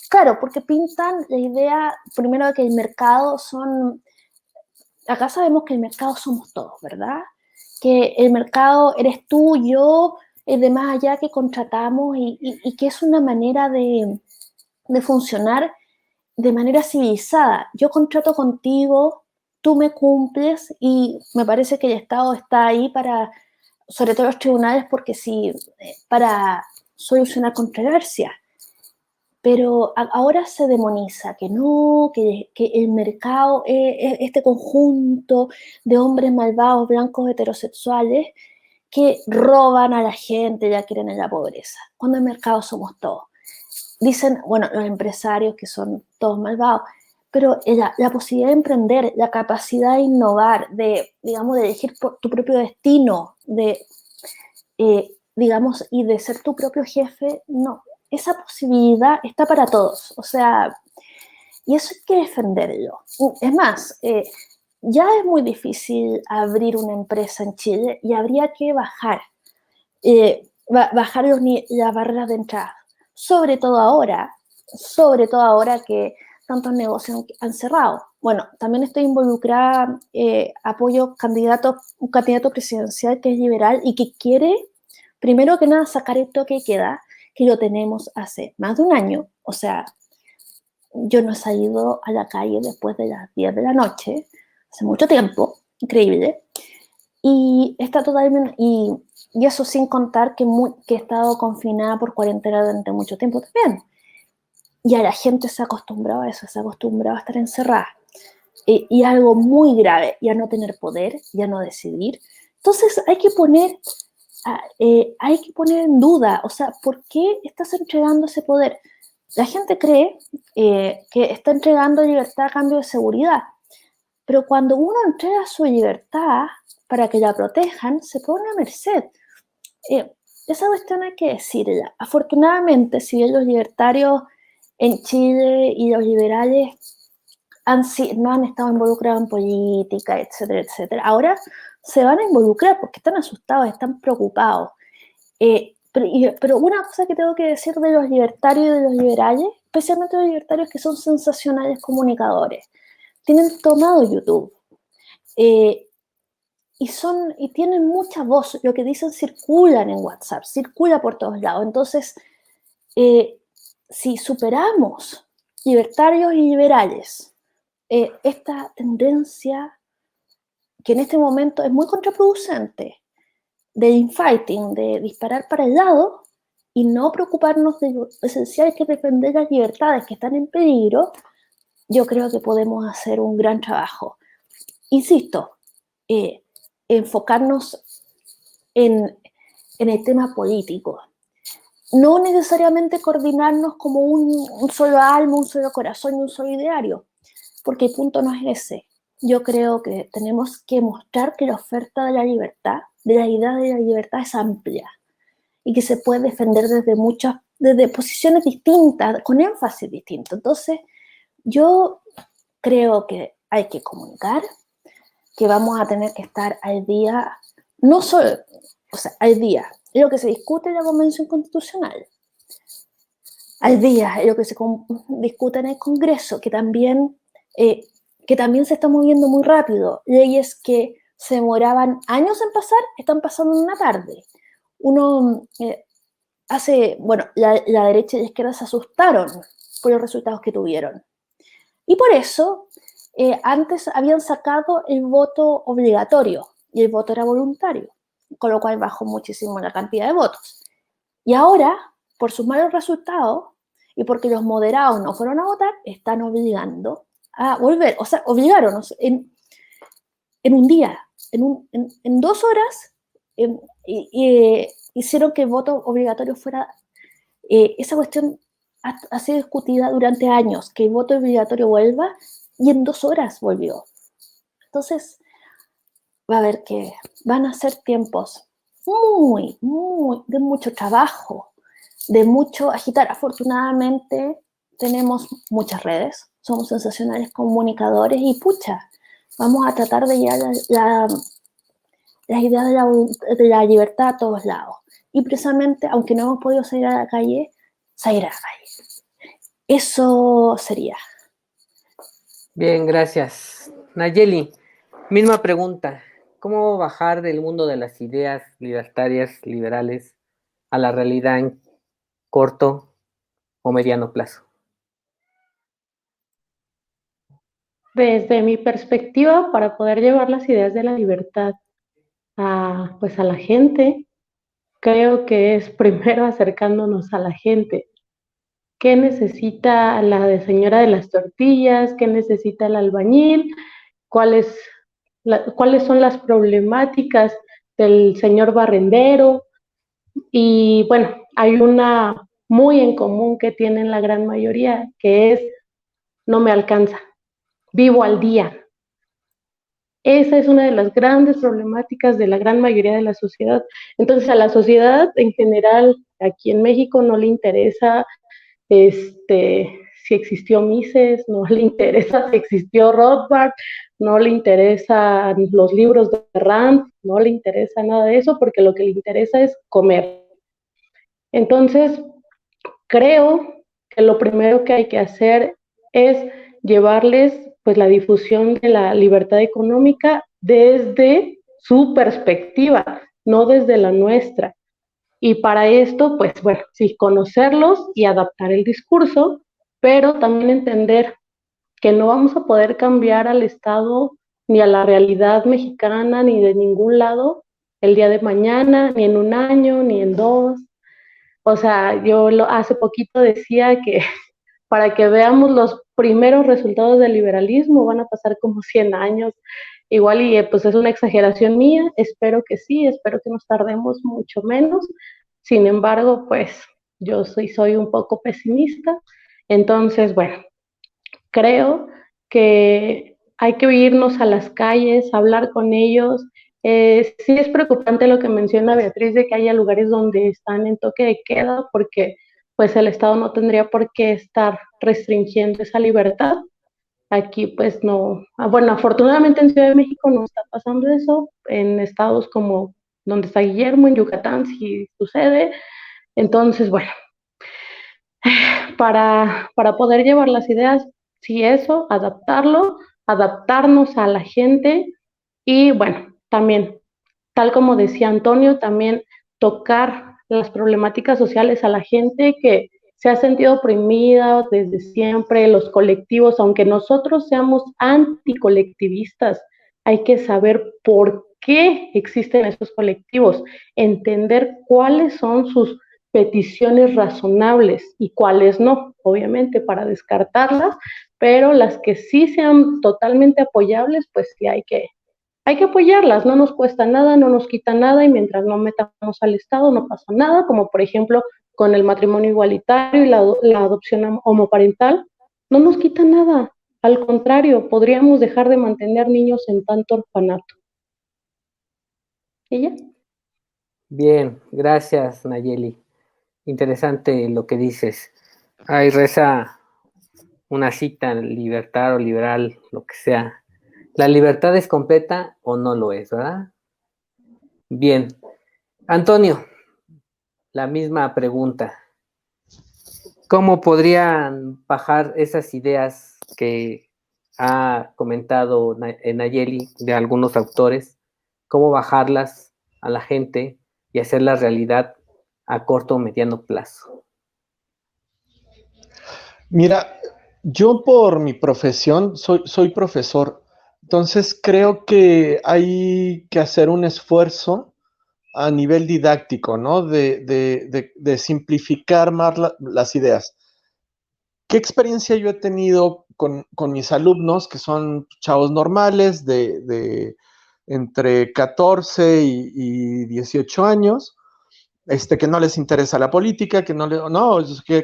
Claro, porque pintan la idea, primero, de que el mercado acá sabemos que el mercado somos todos, ¿verdad? Que el mercado eres tú, yo, de más allá que contratamos y que es una manera de funcionar de manera civilizada. Yo contrato contigo, tú me cumples y me parece que el Estado está ahí sobre todo los tribunales, porque sí, para solucionar controversias. Pero ahora se demoniza que no, que el mercado es este conjunto de hombres malvados, blancos, heterosexuales, que roban a la gente, ya quieren en la pobreza, cuando el mercado somos todos. Dicen, bueno, los empresarios que son todos malvados, pero la posibilidad de emprender, la capacidad de innovar, digamos, de elegir tu propio destino, digamos, y de ser tu propio jefe, no. Esa posibilidad está para todos, o sea, y eso hay que defenderlo. Es más, ya es muy difícil abrir una empresa en Chile y habría que bajar las barreras de entrada, sobre todo ahora que tantos negocios han cerrado. Bueno, también estoy involucrada, apoyo un candidato presidencial que es liberal y que quiere, primero que nada, sacar el toque de queda, que lo tenemos hace más de un año. O sea, yo no he salido a la calle después de las 10 de la noche, hace mucho tiempo, increíble. Y está totalmente, y y eso sin contar que he estado confinada por cuarentena durante mucho tiempo también. Y a la gente se ha acostumbrado a eso, se ha acostumbrado a estar encerrada. Y algo muy grave, ya no tener poder, ya no decidir. Entonces hay que poner en duda, o sea, ¿por qué estás entregando ese poder? La gente cree que está entregando libertad a cambio de seguridad, pero cuando uno entrega su libertad para que la protejan, se pone a merced. Esa cuestión hay que decirla. Afortunadamente, si bien los libertarios en Chile y los liberales no han estado involucrados en política, etcétera, etcétera, ahora se van a involucrar porque están asustados, están preocupados. Pero una cosa que tengo que decir de los libertarios y de los liberales, especialmente los libertarios que son sensacionales comunicadores, tienen tomado YouTube y tienen mucha voz, lo que dicen circulan en WhatsApp, circula por todos lados. Entonces, si superamos libertarios y liberales esta tendencia que en este momento es muy contraproducente de infighting, de disparar para el lado y no preocuparnos de lo esencial que es defender las libertades que están en peligro, yo creo que podemos hacer un gran trabajo. Insisto, enfocarnos en el tema político. No necesariamente coordinarnos como un solo alma, un solo corazón y un solo ideario, porque el punto no es ese. Yo creo que tenemos que mostrar que la oferta de la libertad, de la idea de la libertad es amplia y que se puede defender desde posiciones distintas, con énfasis distinto. Entonces, yo creo que hay que comunicar, que vamos a tener que estar al día, no solo, o sea, al día, es lo que se discute en la Convención Constitucional, al día, es lo que se discute en el Congreso, que también se está moviendo muy rápido. Leyes que se demoraban años en pasar, están pasando en una tarde. La derecha y la izquierda se asustaron por los resultados que tuvieron. Y por eso, antes habían sacado el voto obligatorio y el voto era voluntario, con lo cual bajó muchísimo la cantidad de votos. Y ahora, por sus malos resultados y porque los moderados no fueron a votar, están obligando a volver. O sea, obligaron en un día, en 2 horas, hicieron que el voto obligatorio fuera. Esa cuestión ha sido discutida durante años, que el voto obligatorio vuelva, y en 2 horas volvió. Entonces, va a haber que van a ser tiempos de mucho trabajo, de mucho agitar. Afortunadamente, tenemos muchas redes, somos sensacionales comunicadores y vamos a tratar de llevar la idea de la libertad a todos lados. Y precisamente, aunque no hemos podido salir a la calle, salir a la calle. Eso sería. Bien, gracias. Nayeli, misma pregunta. ¿Cómo bajar del mundo de las ideas libertarias, liberales, a la realidad en corto o mediano plazo? Desde mi perspectiva, para poder llevar las ideas de la libertad a la gente, creo que es primero acercándonos a la gente. ¿Qué necesita la señora de las tortillas? ¿Qué necesita el albañil? ¿Cuáles son las problemáticas del señor barrendero? Y bueno, hay una muy en común que tienen la gran mayoría, que es: no me alcanza, vivo al día. Esa es una de las grandes problemáticas de la gran mayoría de la sociedad. Entonces, a la sociedad en general, aquí en México, no le interesa si existió Mises, no le interesa si existió Rothbard, no le interesan los libros de Rand, no le interesa nada de eso, porque lo que le interesa es comer. Entonces, creo que lo primero que hay que hacer es llevarles la difusión de la libertad económica desde su perspectiva, no desde la nuestra. Y para esto, sí, conocerlos y adaptar el discurso, pero también entender que no vamos a poder cambiar al Estado ni a la realidad mexicana ni de ningún lado el día de mañana, ni en un año, ni en dos. O sea, hace poquito decía que para que veamos los primeros resultados del liberalismo van a pasar como 100 años. Igual y pues es una exageración mía, espero que sí, espero que nos tardemos mucho menos. Sin embargo, pues yo soy un poco pesimista. Entonces, bueno, creo que hay que irnos a las calles, hablar con ellos. Sí es preocupante lo que menciona Beatriz de que haya lugares donde están en toque de queda porque pues el Estado no tendría por qué estar restringiendo esa libertad. Aquí pues no, bueno, afortunadamente en Ciudad de México no está pasando eso, en estados como donde está Guillermo, en Yucatán sí sucede. Entonces, bueno, para poder llevar las ideas, sí eso, adaptarnos a la gente y bueno, también, tal como decía Antonio, también tocar las problemáticas sociales a la gente que se ha sentido oprimida desde siempre, los colectivos, aunque nosotros seamos anticolectivistas, hay que saber por qué existen esos colectivos, entender cuáles son sus peticiones razonables y cuáles no, obviamente para descartarlas, pero las que sí sean totalmente apoyables, pues sí hay que apoyarlas, no nos cuesta nada, no nos quita nada y mientras no metamos al Estado no pasa nada, como por ejemplo con el matrimonio igualitario y la adopción homoparental, no nos quita nada, al contrario, podríamos dejar de mantener niños en tanto orfanato. ¿Y ya? Bien, gracias, Nayeli. Interesante lo que dices. Ahí reza una cita, libertad o liberal, lo que sea. ¿La libertad es completa o no lo es, verdad? Bien. Antonio, la misma pregunta. ¿Cómo podrían bajar esas ideas que ha comentado Nayeli de algunos autores? ¿Cómo bajarlas a la gente y hacerlas realidad a corto o mediano plazo? Mira, yo por mi profesión soy profesor, entonces creo que hay que hacer un esfuerzo a nivel didáctico, ¿no? De simplificar más las ideas. ¿Qué experiencia yo he tenido con mis alumnos, que son chavos normales de entre 14 y 18 años? Que no les interesa la política, que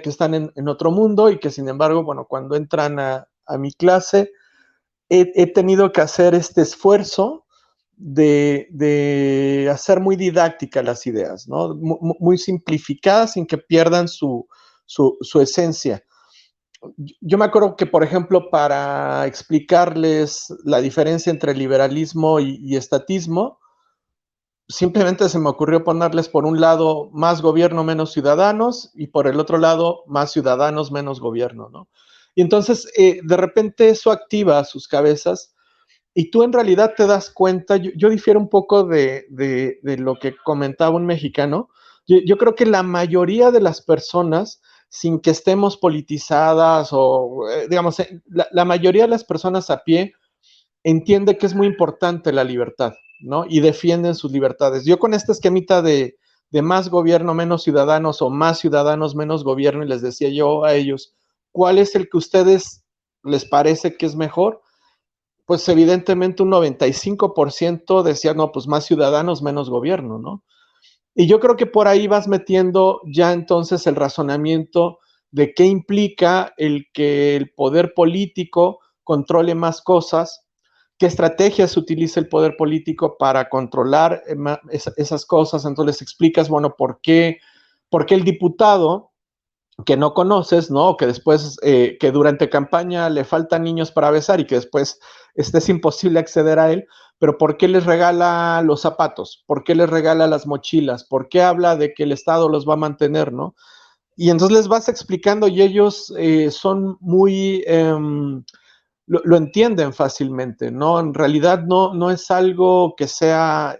están en otro mundo y que sin embargo, bueno, cuando entran a mi clase, he tenido que hacer este esfuerzo de hacer muy didácticas las ideas, ¿no? Muy simplificadas sin que pierdan su esencia. Yo me acuerdo que, por ejemplo, para explicarles la diferencia entre liberalismo y estatismo, simplemente se me ocurrió ponerles por un lado más gobierno, menos ciudadanos, y por el otro lado más ciudadanos, menos gobierno, ¿no? Y entonces, de repente eso activa sus cabezas y tú en realidad te das cuenta, yo difiero un poco de lo que comentaba un mexicano, yo creo que la mayoría de las personas, sin que estemos politizadas o, digamos, la mayoría de las personas a pie entiende que es muy importante la libertad, ¿no? Y defienden sus libertades. Yo con este esquemita de más gobierno, menos ciudadanos, o más ciudadanos, menos gobierno, y les decía yo a ellos, ¿cuál es el que a ustedes les parece que es mejor? Pues evidentemente un 95% decía, no, pues más ciudadanos, menos gobierno, ¿no? Y yo creo que por ahí vas metiendo ya entonces el razonamiento de qué implica el que el poder político controle más cosas, qué estrategias utiliza el poder político para controlar esas cosas. Entonces les explicas, bueno, por qué el diputado que no conoces, ¿no? Que después, que durante campaña le faltan niños para besar y que después es imposible acceder a él, pero ¿por qué les regala los zapatos? ¿Por qué les regala las mochilas? ¿Por qué habla de que el Estado los va a mantener, ¿no? Y entonces les vas explicando y ellos son muy, lo entienden fácilmente, ¿no? En realidad no es algo que sea,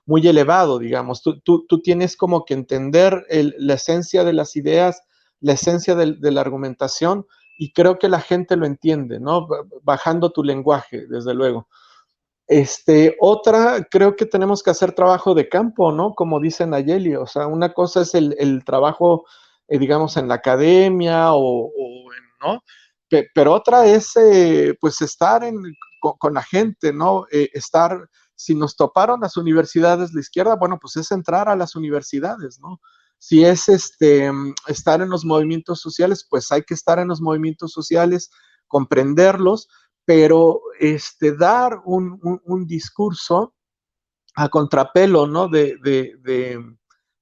muy elevado, digamos. Tú tienes como que entender la esencia de las ideas, la esencia de la argumentación, y creo que la gente lo entiende, ¿no? Bajando tu lenguaje, desde luego. Otra, creo que tenemos que hacer trabajo de campo, ¿no? Como dice Nayeli, o sea, una cosa es el trabajo, digamos, en la academia ¿no? Pero otra es, pues, estar con la gente, ¿no? Si nos toparon las universidades de la izquierda, bueno, pues es entrar a las universidades, ¿no? Si es estar en los movimientos sociales, pues hay que estar en los movimientos sociales, comprenderlos, pero dar un discurso a contrapelo, ¿no? De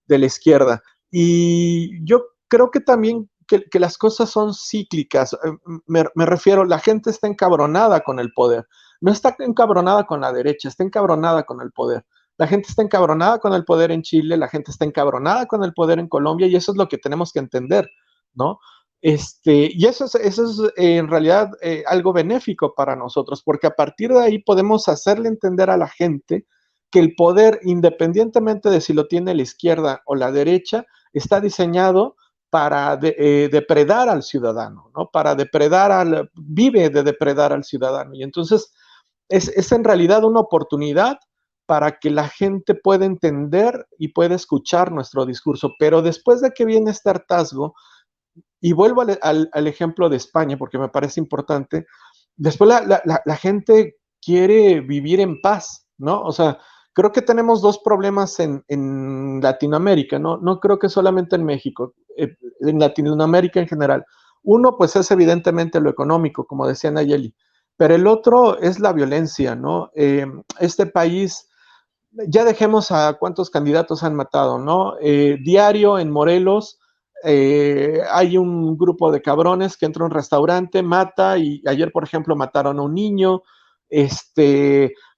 la izquierda. Y yo creo que también que las cosas son cíclicas. Me refiero, la gente está encabronada con el poder. No está encabronada con la derecha, está encabronada con el poder. La gente está encabronada con el poder en Chile, la gente está encabronada con el poder en Colombia, y eso es lo que tenemos que entender, ¿no? Y eso es en realidad algo benéfico para nosotros, porque a partir de ahí podemos hacerle entender a la gente que el poder, independientemente de si lo tiene la izquierda o la derecha, está diseñado para depredar al ciudadano, ¿no? Vive de depredar al ciudadano. Y entonces es en realidad una oportunidad para que la gente pueda entender y pueda escuchar nuestro discurso. Pero después de que viene este hartazgo, y vuelvo al ejemplo de España, porque me parece importante, después la gente quiere vivir en paz, ¿no? O sea, creo que tenemos dos problemas en Latinoamérica, ¿no? No creo que solamente en México, en Latinoamérica en general. Uno, pues es evidentemente lo económico, como decía Nayeli, pero el otro es la violencia, ¿no? Este país, ya dejemos a cuántos candidatos han matado, ¿no? Diario en Morelos hay un grupo de cabrones que entra a un restaurante, mata, y ayer, por ejemplo, mataron a un niño.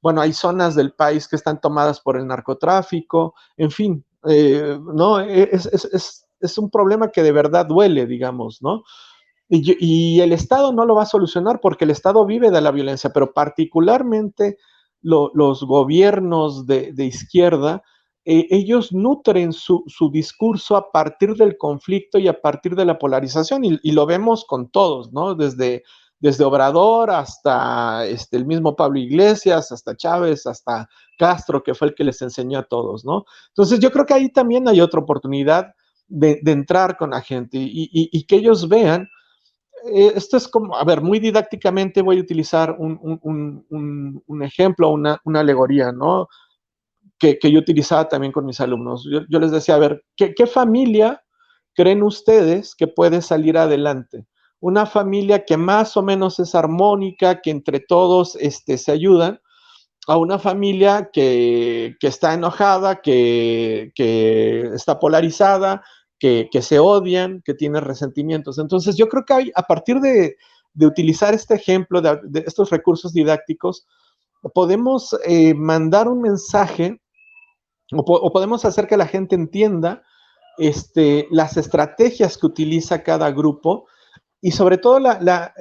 Bueno, hay zonas del país que están tomadas por el narcotráfico, en fin, ¿no? Es un problema que de verdad duele, digamos, ¿no? Y el Estado no lo va a solucionar porque el Estado vive de la violencia, pero particularmente los gobiernos de izquierda, ellos nutren su discurso a partir del conflicto y a partir de la polarización, y lo vemos con todos, ¿no? Desde Obrador hasta el mismo Pablo Iglesias, hasta Chávez, hasta Castro, que fue el que les enseñó a todos, ¿no? Entonces yo creo que ahí también hay otra oportunidad de entrar con la gente y que ellos vean. Esto es como, a ver, muy didácticamente voy a utilizar un ejemplo, una alegoría, ¿no? Que yo utilizaba también con mis alumnos. Yo les decía, a ver, ¿qué familia creen ustedes que puede salir adelante? Una familia que más o menos es armónica, que entre todos se ayudan, a una familia que está enojada, que está polarizada, que se odian, que tiene resentimientos. Entonces, yo creo que a partir de utilizar este ejemplo, de estos recursos didácticos, podemos mandar un mensaje o podemos hacer que la gente entienda las estrategias que utiliza cada grupo, y sobre todo la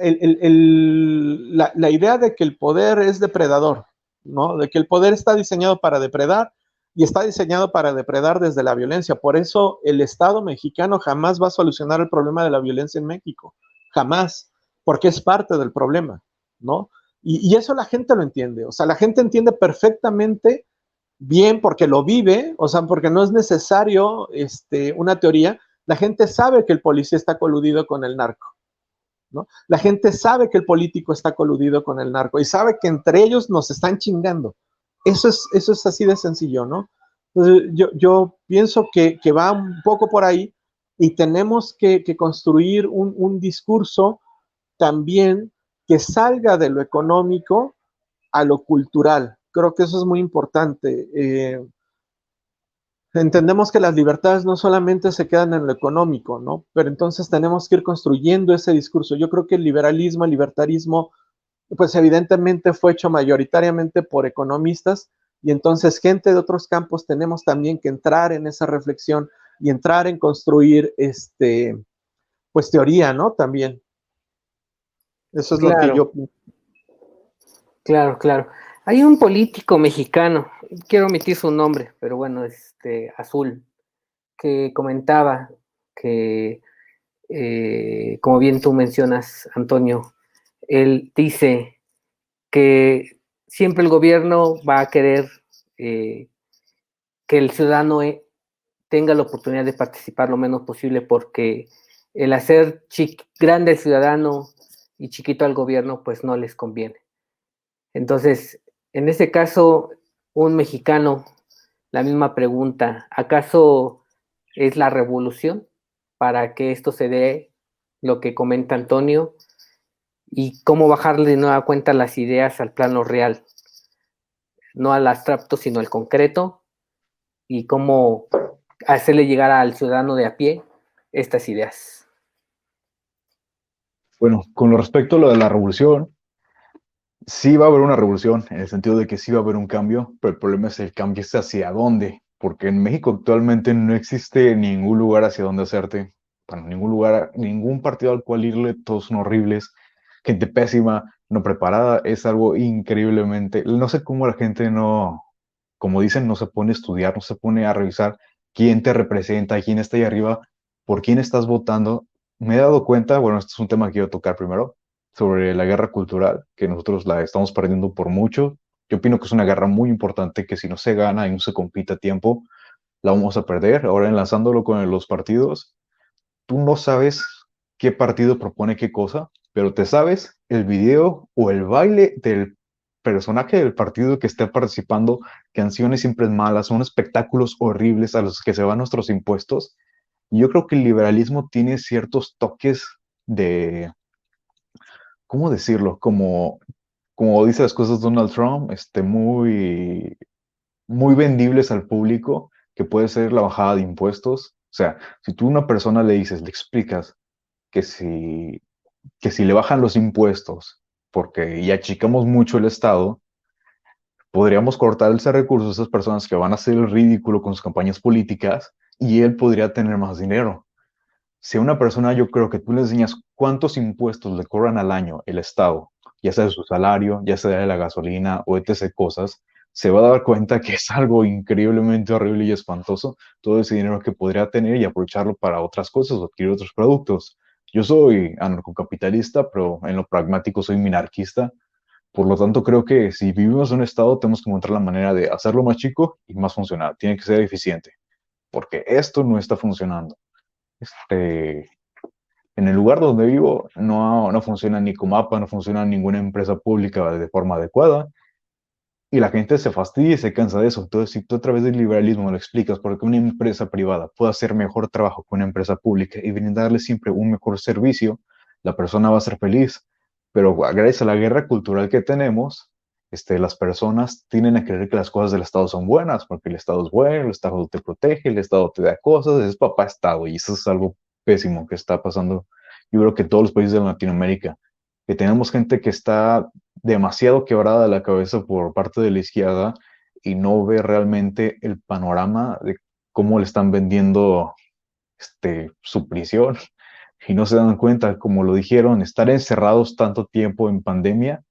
idea de que el poder es depredador, ¿no? De que el poder está diseñado para depredar, y está diseñado para depredar desde la violencia. Por eso el Estado mexicano jamás va a solucionar el problema de la violencia en México. Jamás. Porque es parte del problema, ¿no? Y eso la gente lo entiende. O sea, la gente entiende perfectamente bien porque lo vive, o sea, porque no es necesario una teoría. La gente sabe que el policía está coludido con el narco, ¿no? La gente sabe que el político está coludido con el narco y sabe que entre ellos nos están chingando. Eso es así de sencillo, ¿no? Entonces, yo pienso que va un poco por ahí, y tenemos que construir un discurso también que salga de lo económico a lo cultural. Creo que eso es muy importante. Entendemos que las libertades no solamente se quedan en lo económico, ¿no? Pero entonces tenemos que ir construyendo ese discurso. Yo creo que el liberalismo, el libertarismo, pues evidentemente fue hecho mayoritariamente por economistas, y entonces gente de otros campos tenemos también que entrar en esa reflexión y entrar en construir pues teoría, ¿no? También. Eso es lo que yo... Claro, claro. Hay un político mexicano, quiero omitir su nombre, pero bueno, Azul, que comentaba que, como bien tú mencionas, Antonio, él dice que siempre el gobierno va a querer que el ciudadano tenga la oportunidad de participar lo menos posible, porque el hacer grande al ciudadano y chiquito al gobierno, pues no les conviene. Entonces, en ese caso, un mexicano, la misma pregunta, ¿acaso es la revolución para que esto se dé, lo que comenta Antonio? Y cómo bajarle de nueva cuenta las ideas al plano real, no al abstracto, sino al concreto, y cómo hacerle llegar al ciudadano de a pie estas ideas. Bueno, con lo respecto a lo de la revolución, sí va a haber una revolución, en el sentido de que sí va a haber un cambio, pero el problema es el cambio es hacia dónde, porque en México actualmente no existe ningún lugar hacia dónde hacerte, bueno, ningún lugar, ningún partido al cual irle, todos son horribles, gente pésima, no preparada, es algo increíblemente, no sé cómo la gente no, como dicen, no se pone a estudiar, no se pone a revisar quién te representa, quién está ahí arriba, por quién estás votando. Me he dado cuenta, bueno, este es un tema que quiero tocar primero, sobre la guerra cultural, que nosotros la estamos perdiendo por mucho. Yo opino que es una guerra muy importante, que si no se gana y no se compite a tiempo, la vamos a perder. Ahora enlazándolo con los partidos, tú no sabes qué partido propone qué cosa, pero te sabes el video o el baile del personaje del partido que esté participando, canciones siempre malas, son espectáculos horribles a los que se van nuestros impuestos. Y yo creo que el liberalismo tiene ciertos toques de, ¿cómo decirlo? Como dice las cosas Donald Trump, muy vendibles al público, que puede ser la bajada de impuestos. O sea, si tú a una persona le dices, le explicas que si le bajan los impuestos, porque ya achicamos mucho el Estado, podríamos cortar ese recurso a esas personas que van a hacer el ridículo con sus campañas políticas y él podría tener más dinero. Si a una persona yo creo que tú le enseñas cuántos impuestos le cobran al año el Estado, ya sea de su salario, ya sea de la gasolina o etc. cosas, se va a dar cuenta que es algo increíblemente horrible y espantoso todo ese dinero que podría tener y aprovecharlo para otras cosas o adquirir otros productos. Yo soy anarcocapitalista, pero en lo pragmático soy minarquista. Por lo tanto, creo que si vivimos en un estado, tenemos que encontrar la manera de hacerlo más chico y más funcional. Tiene que ser eficiente, porque esto no está funcionando. Este, en el lugar donde vivo no funciona ni Comapa, no funciona ninguna empresa pública de forma adecuada y la gente se fastidia y se cansa de eso. Entonces, si tú a través del liberalismo lo explicas porque una empresa privada puede hacer mejor trabajo que una empresa pública y brindarle siempre un mejor servicio, la persona va a ser feliz. Pero gracias a la guerra cultural que tenemos, las personas tienden a creer que las cosas del Estado son buenas, porque el Estado es bueno, el Estado te protege, el Estado te da cosas, es papá Estado, y eso es algo pésimo que está pasando. Yo creo que todos los países de Latinoamérica, que tenemos gente que está demasiado quebrada de la cabeza por parte de la izquierda y no ve realmente el panorama de cómo le están vendiendo su prisión y no se dan cuenta, como lo dijeron, estar encerrados tanto tiempo en pandemia.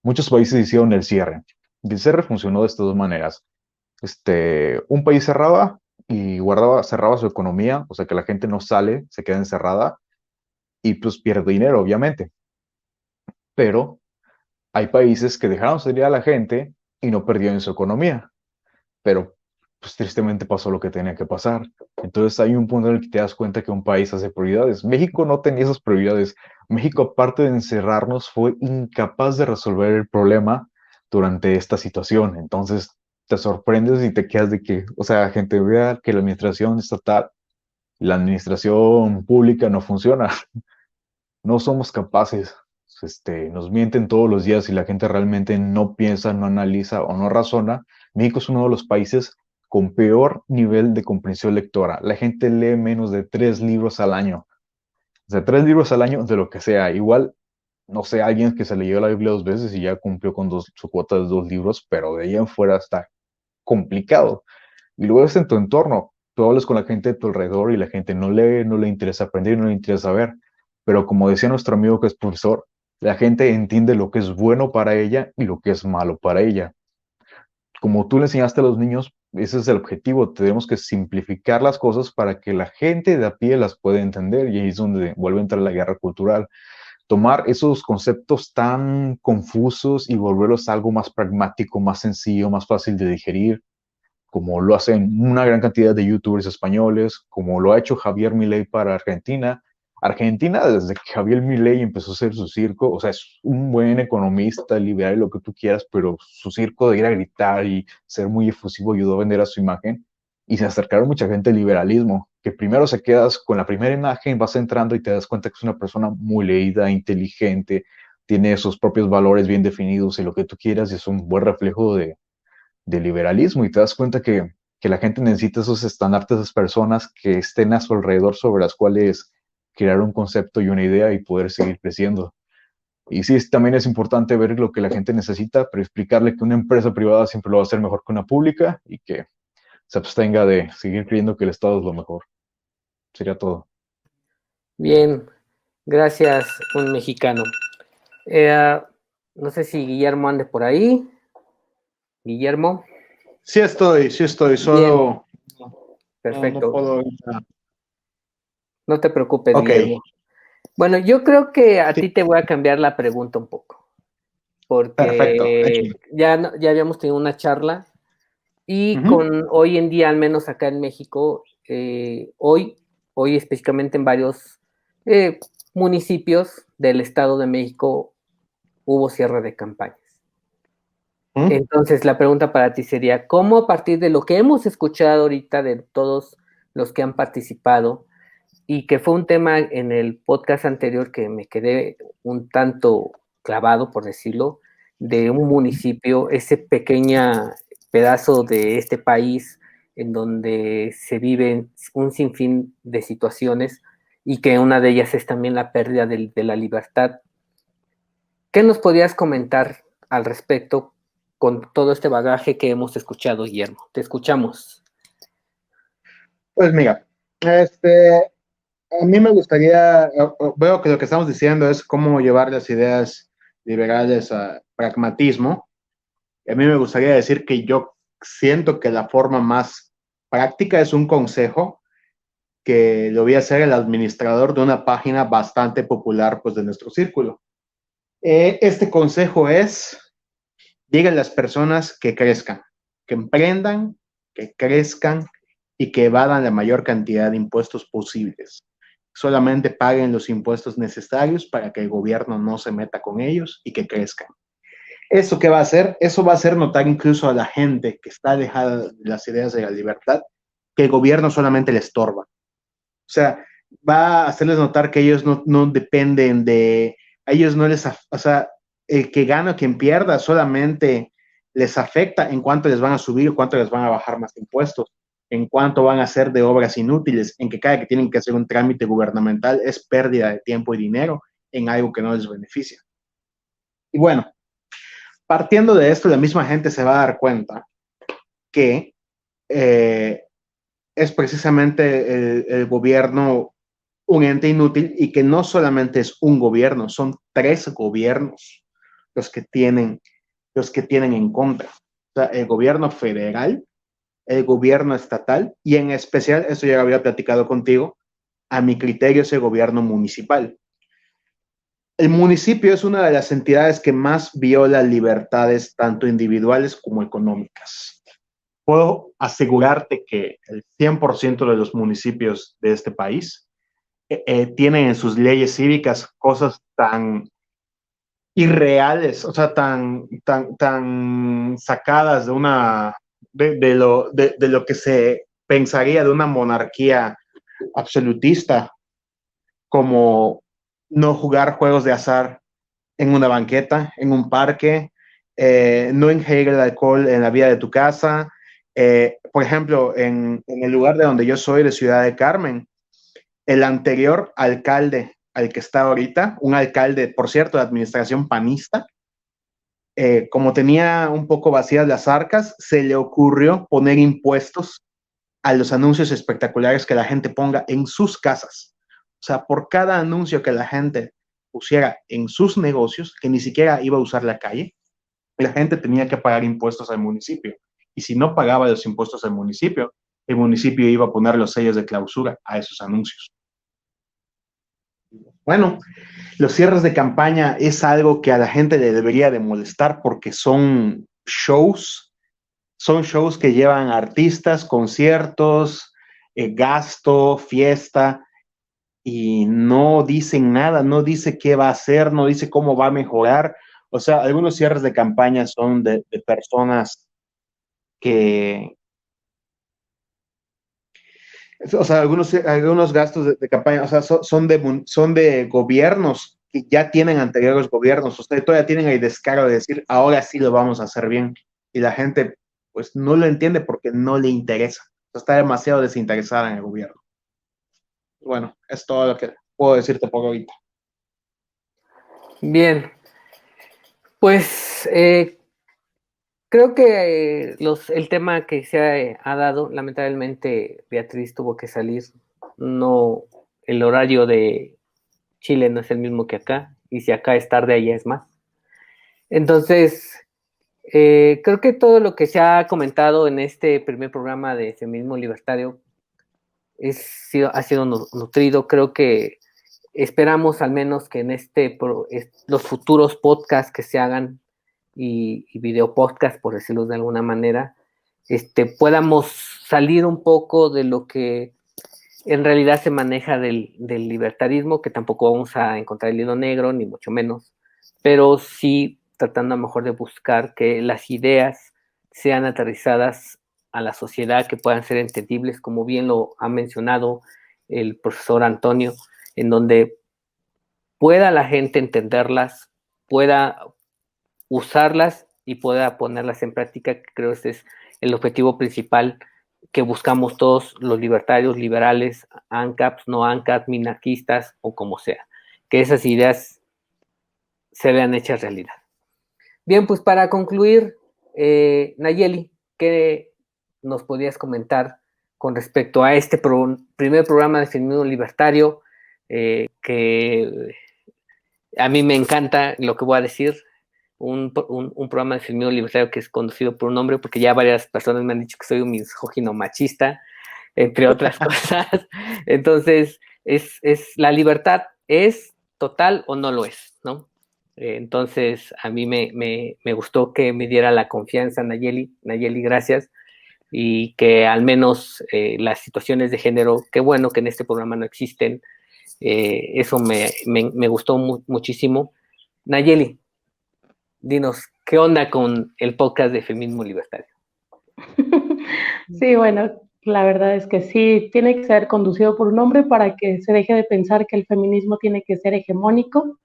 Muchos países hicieron el cierre. Y el cierre funcionó de estas dos maneras. Un país cerraba y cerraba su economía, o sea que la gente no sale, se queda encerrada y pues pierde dinero, obviamente. Pero hay países que dejaron salir a la gente y no perdieron su economía. Pero pues tristemente pasó lo que tenía que pasar. Entonces hay un punto en el que te das cuenta que un país hace prioridades. México no tenía esas prioridades. México, aparte de encerrarnos, fue incapaz de resolver el problema durante esta situación. Entonces te sorprendes y te quedas de que, o sea, gente vea que la administración estatal, la administración pública no funciona. No somos capaces. Nos mienten todos los días y la gente realmente no piensa, no analiza o no razona. México es uno de los países con peor nivel de comprensión lectora. La gente lee menos de 3 libros al año. O sea, 3 libros al año de lo que sea. Igual, no sé, alguien que se leyó la Biblia 2 veces y ya cumplió con su cuota de 2 libros, pero de ahí en fuera está complicado. Y luego es en tu entorno. Tú hablas con la gente de tu alrededor y la gente no lee, no le interesa aprender, no le interesa saber. Pero como decía nuestro amigo que es profesor, la gente entiende lo que es bueno para ella y lo que es malo para ella. Como tú le enseñaste a los niños, ese es el objetivo. Tenemos que simplificar las cosas para que la gente de a pie las pueda entender y ahí es donde vuelve a entrar la guerra cultural. tomar esos conceptos tan confusos y volverlos algo más pragmático, más sencillo, más fácil de digerir, como lo hacen una gran cantidad de youtubers españoles, como lo ha hecho Javier Milei para Argentina. Argentina, desde que Javier Milei empezó a hacer su circo, o sea, es un buen economista, liberal y lo que tú quieras, pero su circo de ir a gritar y ser muy efusivo ayudó a vender a su imagen, y se acercaron mucha gente al liberalismo, que primero se quedas con la primera imagen, vas entrando y te das cuenta que es una persona muy leída, inteligente, tiene sus propios valores bien definidos y lo que tú quieras, y es un buen reflejo de liberalismo, y te das cuenta que la gente necesita esos estandartes, esas personas que estén a su alrededor sobre las cuales crear un concepto y una idea y poder seguir creciendo. Y sí, también es importante ver lo que la gente necesita, pero explicarle que una empresa privada siempre lo va a hacer mejor que una pública y que se abstenga de seguir creyendo que el Estado es lo mejor. Sería todo. Bien, gracias, un mexicano. No sé si Guillermo ande por ahí. Guillermo. Sí estoy, solo Perfecto. no puedo. No te preocupes, Ok. Guillermo. Bueno, yo creo que a Sí. ti te voy a cambiar la pregunta un poco, Perfecto. porque ya habíamos tenido una charla y Ujú. con hoy en día, al menos acá en México, hoy específicamente en varios municipios del Estado de México hubo cierre de campañas. ¿Mm? Entonces, la pregunta para ti sería, ¿cómo a partir de lo que hemos escuchado ahorita de todos los que han participado, y que fue un tema en el podcast anterior que me quedé un tanto clavado, por decirlo, de un municipio, ese pequeño pedazo de este país en donde se viven un sinfín de situaciones y que una de ellas es también la pérdida de la libertad? ¿Qué nos podrías comentar al respecto con todo este bagaje que hemos escuchado, Guillermo? Te escuchamos. Pues mira, a mí me gustaría, veo que lo que estamos diciendo es cómo llevar las ideas liberales a pragmatismo. A mí me gustaría decir que yo siento que la forma más práctica es un consejo que lo voy a hacer el administrador de una página bastante popular, pues, de nuestro círculo. Este consejo es: digan a las personas que crezcan, que emprendan, que crezcan y que evadan la mayor cantidad de impuestos posibles. Solamente paguen los impuestos necesarios para que el gobierno no se meta con ellos y que crezcan. ¿Eso qué va a hacer? Eso va a hacer notar incluso a la gente que está alejada de las ideas de la libertad que el gobierno solamente le estorba. O sea, va a hacerles notar que ellos no dependen de, a ellos no les, o sea, el que gana o quien pierda solamente les afecta en cuánto les van a subir, cuánto les van a bajar más impuestos, en cuánto van a hacer de obras inútiles, en que cada que tienen que hacer un trámite gubernamental es pérdida de tiempo y dinero en algo que no les beneficia. Y bueno, partiendo de esto, la misma gente se va a dar cuenta que es precisamente el gobierno un ente inútil y que no solamente es un gobierno, son 3 gobiernos los que tienen en contra. O sea, el gobierno federal, el gobierno estatal y en especial, esto ya lo había platicado contigo, a mi criterio es el gobierno municipal. El municipio es una de las entidades que más viola libertades tanto individuales como económicas. Puedo asegurarte que el 100% de los municipios de este país tienen en sus leyes cívicas cosas tan irreales, o sea, tan sacadas de lo que se pensaría de una monarquía absolutista, como no jugar juegos de azar en una banqueta, en un parque, no ingerir el alcohol en la vía de tu casa. Por ejemplo, en el lugar de donde yo soy, de Ciudad de Carmen, el anterior alcalde al que está ahorita, un alcalde, por cierto, de administración panista, como tenía un poco vacías las arcas, se le ocurrió poner impuestos a los anuncios espectaculares que la gente ponga en sus casas. O sea, por cada anuncio que la gente pusiera en sus negocios, que ni siquiera iba a usar la calle, la gente tenía que pagar impuestos al municipio. Y si no pagaba los impuestos al municipio, el municipio iba a poner los sellos de clausura a esos anuncios. Bueno, los cierres de campaña es algo que a la gente le debería de molestar porque son shows que llevan artistas, conciertos, gasto, fiesta, y no dicen nada, no dice qué va a hacer, no dice cómo va a mejorar. O sea, algunos cierres de campaña son de personas que, o sea, algunos gastos de campaña, o sea, son de gobiernos que ya tienen anteriores gobiernos, ustedes todavía tienen el descaro de decir, ahora sí lo vamos a hacer bien, y la gente, pues, no lo entiende porque no le interesa, o sea, está demasiado desinteresada en el gobierno. Bueno, es todo lo que puedo decirte por ahorita. Bien, pues creo que el tema que se ha dado, lamentablemente Beatriz tuvo que salir, no, el horario de Chile no es el mismo que acá, y si acá es tarde, allá es más. Entonces, creo que todo lo que se ha comentado en este primer programa de Feminismo Libertario ha sido nutrido. Creo que esperamos al menos que en los futuros podcasts que se hagan y video podcast, por decirlo de alguna manera, podamos salir un poco de lo que en realidad se maneja del libertarismo, que tampoco vamos a encontrar el hilo negro, ni mucho menos, pero sí tratando a lo mejor de buscar que las ideas sean aterrizadas a la sociedad, que puedan ser entendibles, como bien lo ha mencionado el profesor Antonio, en donde pueda la gente entenderlas, pueda usarlas y pueda ponerlas en práctica, que creo ese es el objetivo principal que buscamos todos los libertarios, liberales, ANCAPs, no ANCAPs, minarquistas o como sea, que esas ideas se vean hechas realidad. Bien, pues para concluir, Nayeli, ¿qué nos podrías comentar con respecto a este primer programa de feminismo libertario? Que a mí me encanta lo que voy a decir, un programa de feminismo libertario que es conducido por un hombre, porque ya varias personas me han dicho que soy un misógino machista, entre otras cosas. Entonces, la libertad es total o no lo es, ¿no? Entonces, a mí me gustó que me diera la confianza Nayeli. Nayeli, gracias. Y que al menos las situaciones de género, qué bueno que en este programa no existen. Eso me gustó muchísimo. Nayeli, dinos, ¿qué onda con el podcast de Feminismo Libertario? Sí, bueno, la verdad es que sí, tiene que ser conducido por un hombre para que se deje de pensar que el feminismo tiene que ser hegemónico,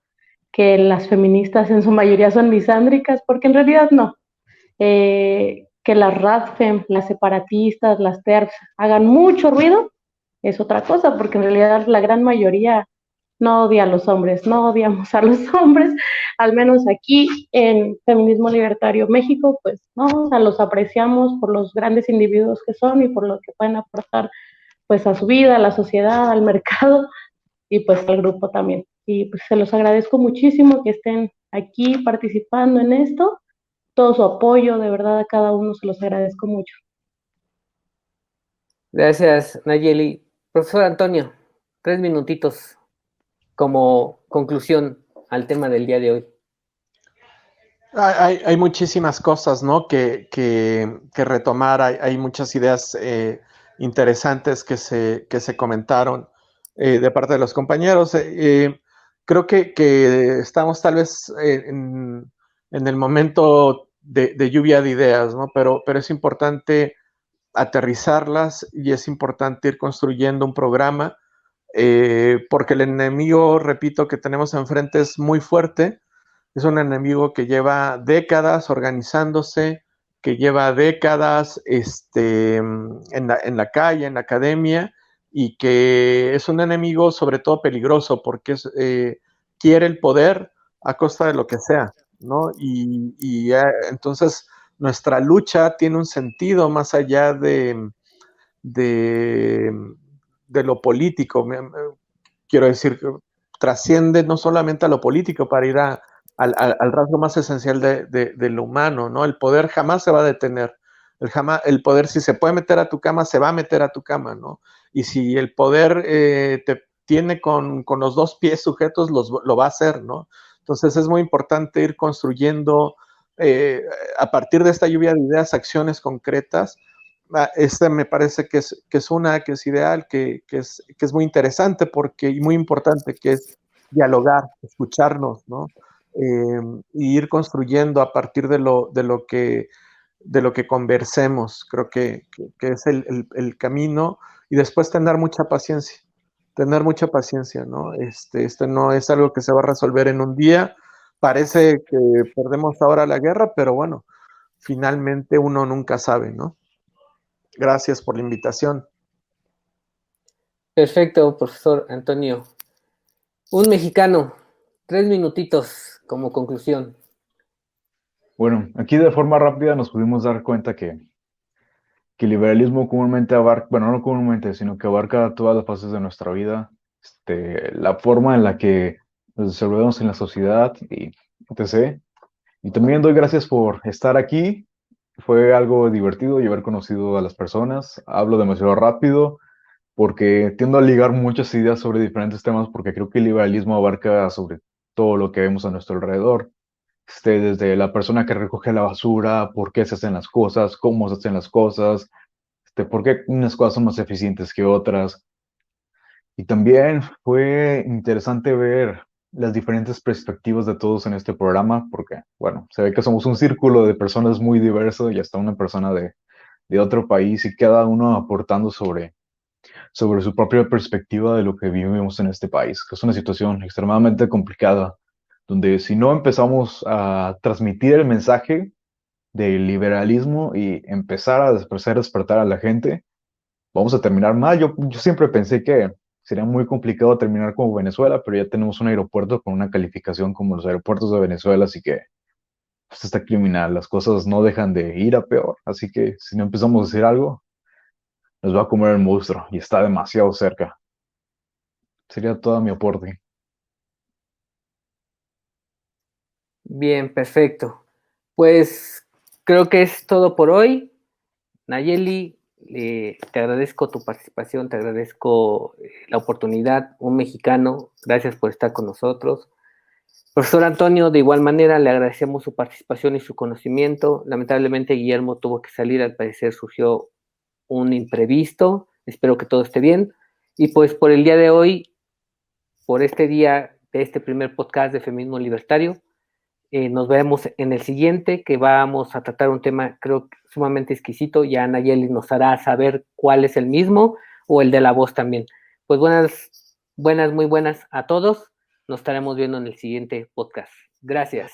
que las feministas en su mayoría son misándricas, porque en realidad no. Que las RADFEM, las separatistas, las TERFs hagan mucho ruido es otra cosa, porque en realidad la gran mayoría no odia a los hombres, no odiamos a los hombres, al menos aquí en Feminismo Libertario México, pues no, o sea, los apreciamos por los grandes individuos que son y por lo que pueden aportar pues a su vida, a la sociedad, al mercado y pues al grupo también. Y pues se los agradezco muchísimo que estén aquí participando en esto, todo su apoyo, de verdad a cada uno se los agradezco mucho. Gracias, Nayeli. Profesor Antonio, 3 minutitos como conclusión al tema del día de hoy. Hay muchísimas cosas, ¿no? que retomar, hay muchas ideas interesantes que se comentaron de parte de los compañeros. Creo que estamos tal vez en el momento de lluvia de ideas, ¿no? Pero es importante aterrizarlas y es importante ir construyendo un programa porque el enemigo, repito, que tenemos enfrente es muy fuerte. Es un enemigo que lleva décadas organizándose, que lleva décadas en la calle, en la academia, y que es un enemigo sobre todo peligroso porque quiere el poder a costa de lo que sea, ¿no? Entonces nuestra lucha tiene un sentido más allá de lo político. Quiero decir, trasciende no solamente a lo político para ir al rasgo más esencial de lo humano, ¿no? El poder jamás se va a detener. El poder, si se puede meter a tu cama, se va a meter a tu cama, ¿no? Y si el poder tiene con los dos pies sujetos, lo va a hacer, ¿no? Entonces es muy importante ir construyendo a partir de esta lluvia de ideas, acciones concretas. Me parece que es ideal, que es muy interesante y muy importante, que es dialogar, escucharnos, ¿no? Y ir construyendo a partir de lo que conversemos. Creo que es el camino, y después tener mucha paciencia, ¿no? Este no es algo que se va a resolver en un día. Parece que perdemos ahora la guerra, pero bueno, finalmente uno nunca sabe, ¿no? Gracias por la invitación. Perfecto, profesor Antonio. Un mexicano, 3 minutitos como conclusión. Bueno, aquí de forma rápida nos pudimos dar cuenta que el liberalismo comúnmente abarca, bueno, no comúnmente, sino que abarca todas las fases de nuestra vida, la forma en la que nos desenvolvemos en la sociedad y etc. Y también doy gracias por estar aquí. Fue algo divertido y haber conocido a las personas. Hablo demasiado rápido porque tiendo a ligar muchas ideas sobre diferentes temas porque creo que el liberalismo abarca sobre todo lo que vemos a nuestro alrededor. Desde la persona que recoge la basura, por qué se hacen las cosas, cómo se hacen las cosas, por qué unas cosas son más eficientes que otras. Y también fue interesante ver las diferentes perspectivas de todos en este programa, porque, bueno, se ve que somos un círculo de personas muy diverso y hasta una persona de otro país y cada uno aportando sobre su propia perspectiva de lo que vivimos en este país, que es una situación extremadamente complicada, donde si no empezamos a transmitir el mensaje del liberalismo y empezar a despertar a la gente, vamos a terminar mal. Yo siempre pensé que sería muy complicado terminar como Venezuela, pero ya tenemos un aeropuerto con una calificación como los aeropuertos de Venezuela, así que pues, está criminal, las cosas no dejan de ir a peor, así que si no empezamos a hacer algo, nos va a comer el monstruo y está demasiado cerca. Sería todo mi aporte. Bien, perfecto. Pues creo que es todo por hoy. Nayeli, te agradezco tu participación, te agradezco la oportunidad, un mexicano, gracias por estar con nosotros. Profesor Antonio, de igual manera, le agradecemos su participación y su conocimiento. Lamentablemente, Guillermo tuvo que salir, al parecer surgió un imprevisto. Espero que todo esté bien. Y pues por el día de hoy, por este día de este primer podcast de Feminismo Libertario, nos vemos en el siguiente, que vamos a tratar un tema, creo, sumamente exquisito. Ya Nayeli nos hará saber cuál es el mismo o el de la voz también. Pues muy buenas a todos. Nos estaremos viendo en el siguiente podcast. Gracias.